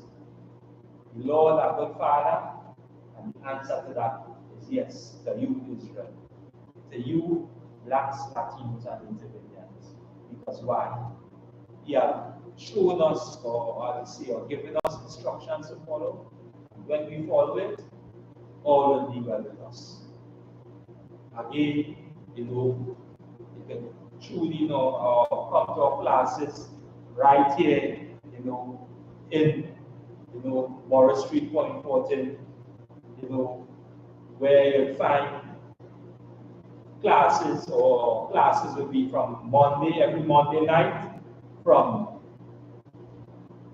the Lord our good Father? And the answer to that is yes, to you, Israel. To you, blacks, Latinos, and Native Indians. Because why? He has shown us, or given us instructions to follow. When we follow it, all will be well with us. Again, you can truly come to our classes right here, in Morris Street, Point 14, where you'll find classes will be from every Monday night, from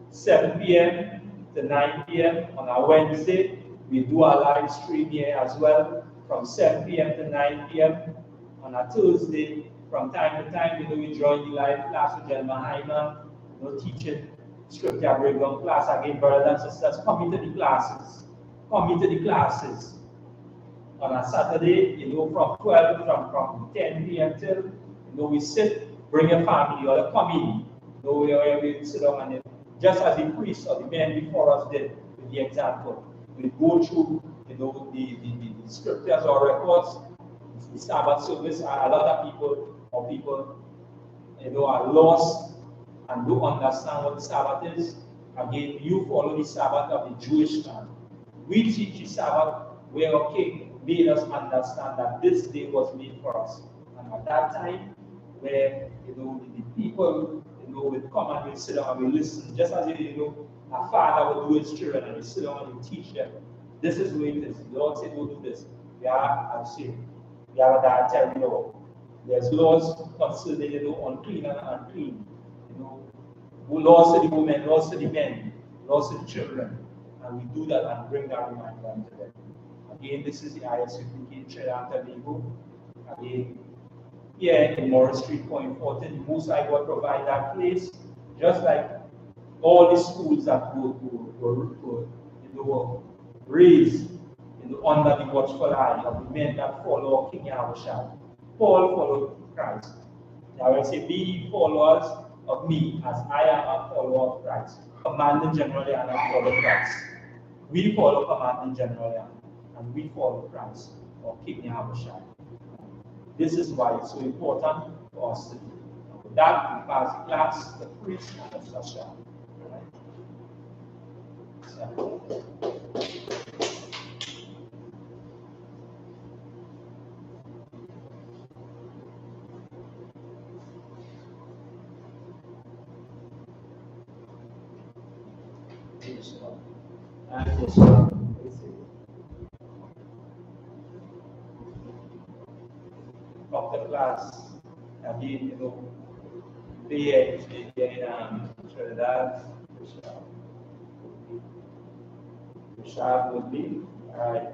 7 p.m. to 9 p.m. On a Wednesday, we do our live stream here as well, from 7 p.m. to 9 p.m. On a Thursday, from time to time, we join the live class with GEN.YAHANNA, teaching scripture breakdown class. Again, brothers and sisters, come into the classes. Come into the classes. On a Saturday, from 12, from 10 p.m. till, we sit, bring your family, or come in. We sit down and just as the priests or the men before us did with the example, we go through, the scriptures or records, the Sabbath service. A lot of people are lost and don't understand what the Sabbath is. Again, you follow the Sabbath of the Jewish man. We teach the Sabbath where our King made us understand that this day was made for us. And at that time, where the people would come and we sit down and we listen, just as a father would do his children, and we sit down and we teach them. This is the way it is. The Lord said, don't do this. We have a dietary law. There's laws concerning unclean and unclean. Laws to the women, laws to the men, laws to the children. And we do that and bring that reminder unto them. Again, this is the I.S.U.P.K. Trinidad Tobago. Again, here in Morris Street, Point 14, Most High God provide that place, just like all the schools that were raised under the watchful eye of the men that follow King Yahushua. Paul followed Christ. Now I say, be followers of me as I am a follower of Christ. Commanding generally and I follow Christ. We follow commanding generally and we follow Christ or King Yahushua. This is why it's so important for us to do. With that, we pass the class, the priest, and the Sasha. Of the class, again, here in Trinidad, the would be, all right.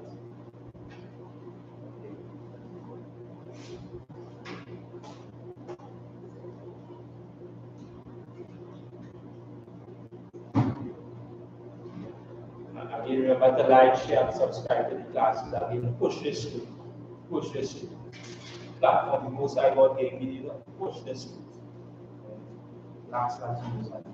Again, remember to like, share, and subscribe to the classes. Again, push this through. push this through. Platform the Most High God gave me to push this through. Last year's like.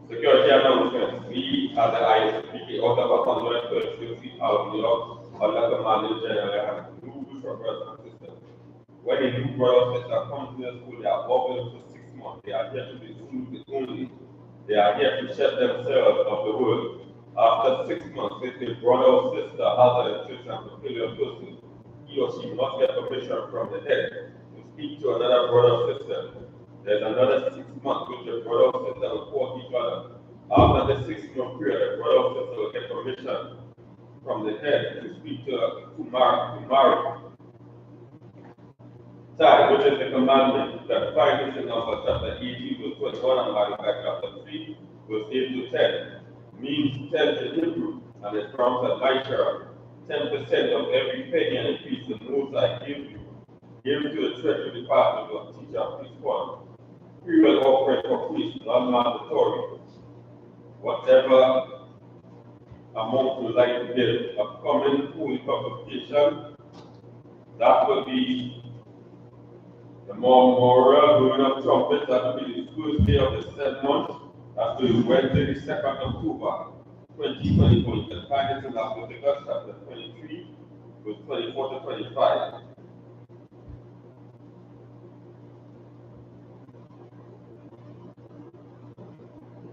Security announcements. We at the I.S.U.P.K out of 136 feet out of New York, under command general have rules for brothers and sisters. When a new brother or sister comes to the school, they are open for 6 months. They are here to be students only. They are here to shed themselves of the world. After 6 months, if the brother or sister has an interest and peculiar person, he or she must get permission from the head to speak to another brother or sister. There's another 6 months which the brother or sister will court each other. After the 6-month period, the brother or sister will get permission from the head to speak to marry. Tithe, which is the commandment that finds in Numbers chapter 18, verse 21, and Malachi chapter 3, verse 8 to 10, means 10 in Hebrew, and it comes at Elisha. 10% of every penny and piece the Most High gives you, give to the treasury department of teacher of this one. Period offering for priests, non-mandatory. Whatever amount you like to give, a common holy publication, that will be the memorial blowing of trumpets. That will be the first day of the 7th month. That will be Wednesday, the 2nd October, 2024. You can find it in Leviticus chapter 23, verse 24 to 25.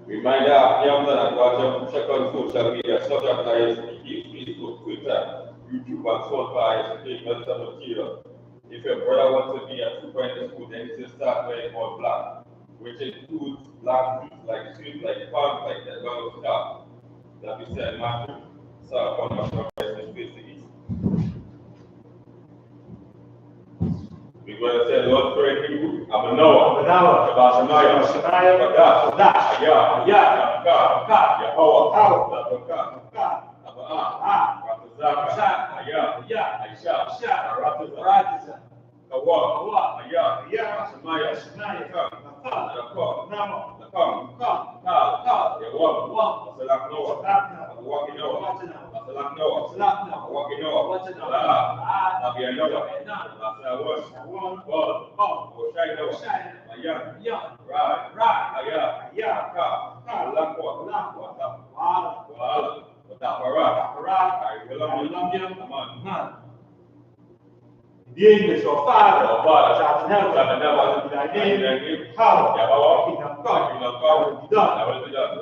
Reminder of that watch out, check on social media, such as I.S.U.P.K, Facebook, Twitter, YouTube, and so on for I.S.U.P.K medical material. If your brother wants to be a trooper in the school, then he should start wearing all black, which includes black boots like shoes, like pants, like that, well, scarf. That we said, Matthew, so on our face to east. We're going to say the Lord prayer in Hebrew. Abanawa, Shabashaniah, Badash, Ayah, Yahweh, Ratazaka, Ayah, Aisha, Ratazaka, Kawa, Ayah, Shemaiah, Nakam, Nakam, Yahweh, Salak Noah, Walking Noah, Salak Noah, Walking Noah, Abia Noah, Oshai Noah, Ayah, Right, Ayah, The English or Father, shall in heaven, be thy name, hallowed, kingdom come, will be done,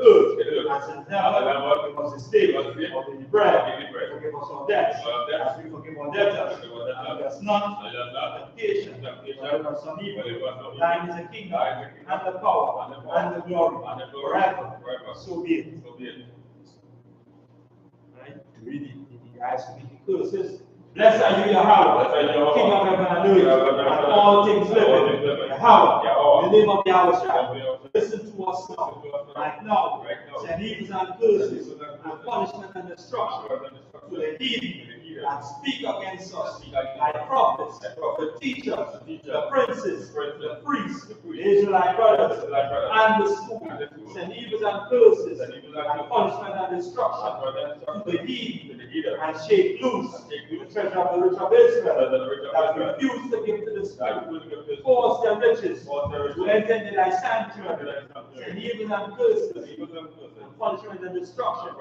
earth, as in heaven, give us this day our daily bread, forgive us our debts, as we forgive our debtors, and lead us not into temptation, deliver us from evil. Thine is the kingdom, and the power, and the glory, forever. So be it. Right? Read it. The I.S.U.P.K curses. Blessed are you, Yahweh, King of heaven and earth, and all things living. Yahweh, in the name of Yahweh, listen to us now. Right now, send evils and curses, and punishment and destruction to the heathen, and speak against us, thy prophets, the teachers, the princes, the priests, the Israelite brothers, and the school. Send evils and curses, and punishment and destruction to the heathen, and shake loose the treasure of the rich of Israel, that refuse to give to the school, force their riches, to enter into thy sanctuary. Send evils and curses, and punishment and destruction to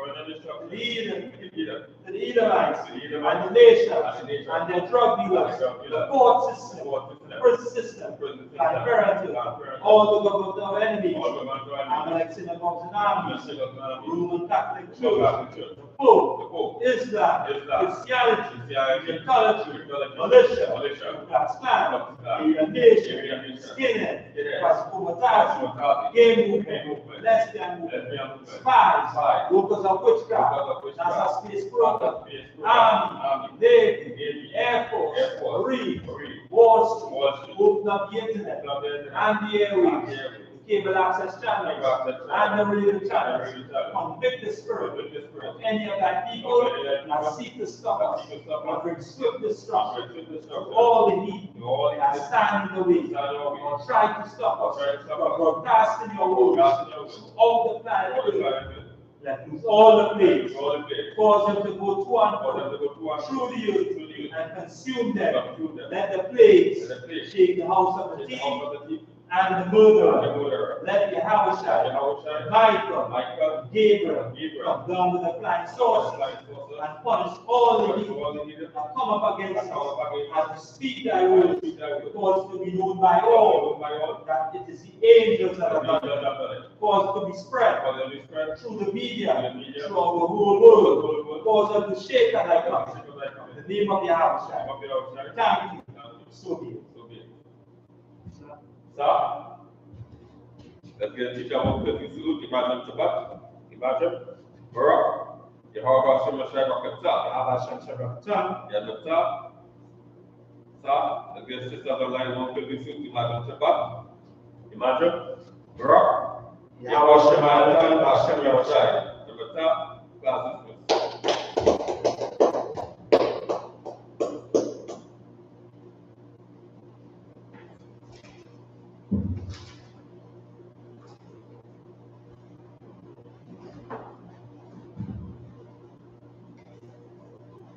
the heathen, Edomites, and the nations, and their drug dealers, the court system, the prison system, transparent, all the governmental enemies, Amalek synagogues and armies, Roman Catholic Church, the Pope, Islam, Christianity, Scientology, militia, God's clan, Aryan Nation, skinhead, Pascomatazzi, gay movement, lesbian movement, spies, workers of witchcraft, NASA space program, Army, Navy, Air Force, Marine, Wall Street, open up the internet, and the airwaves, cable access channels, and the radio channels. Convict the spirit of any of thy people that seek to stop us, and bring swift destruction to all the evil that stand in the way, or try to stop us from broadcasting your words all the planet. Let loose all the plagues, cause them to go to and fro through the earth and consume them. Let the plagues shake the house of the thief and the murderer. Let Yahushua, Michael, Gabriel come down with the flying saucers and punish all the evil that come up against us, and speak thy word, cause to be known by all that it is the angels that have done it, cause to be spread through the media, throughout the whole world, cause them to shake like us. In the name of Yahushua. Thank you. So be it. Sir, let's get a teacher of the Isupk Trinidad Tobago. Imagine, Barak, Yehovah Shem Shai Bakata, Yadata. Sir, let's get a sister of the line of the Isupk Trinidad Tobago. Imagine, Barak, Yehovah Shem Shai Bakata, Yadata.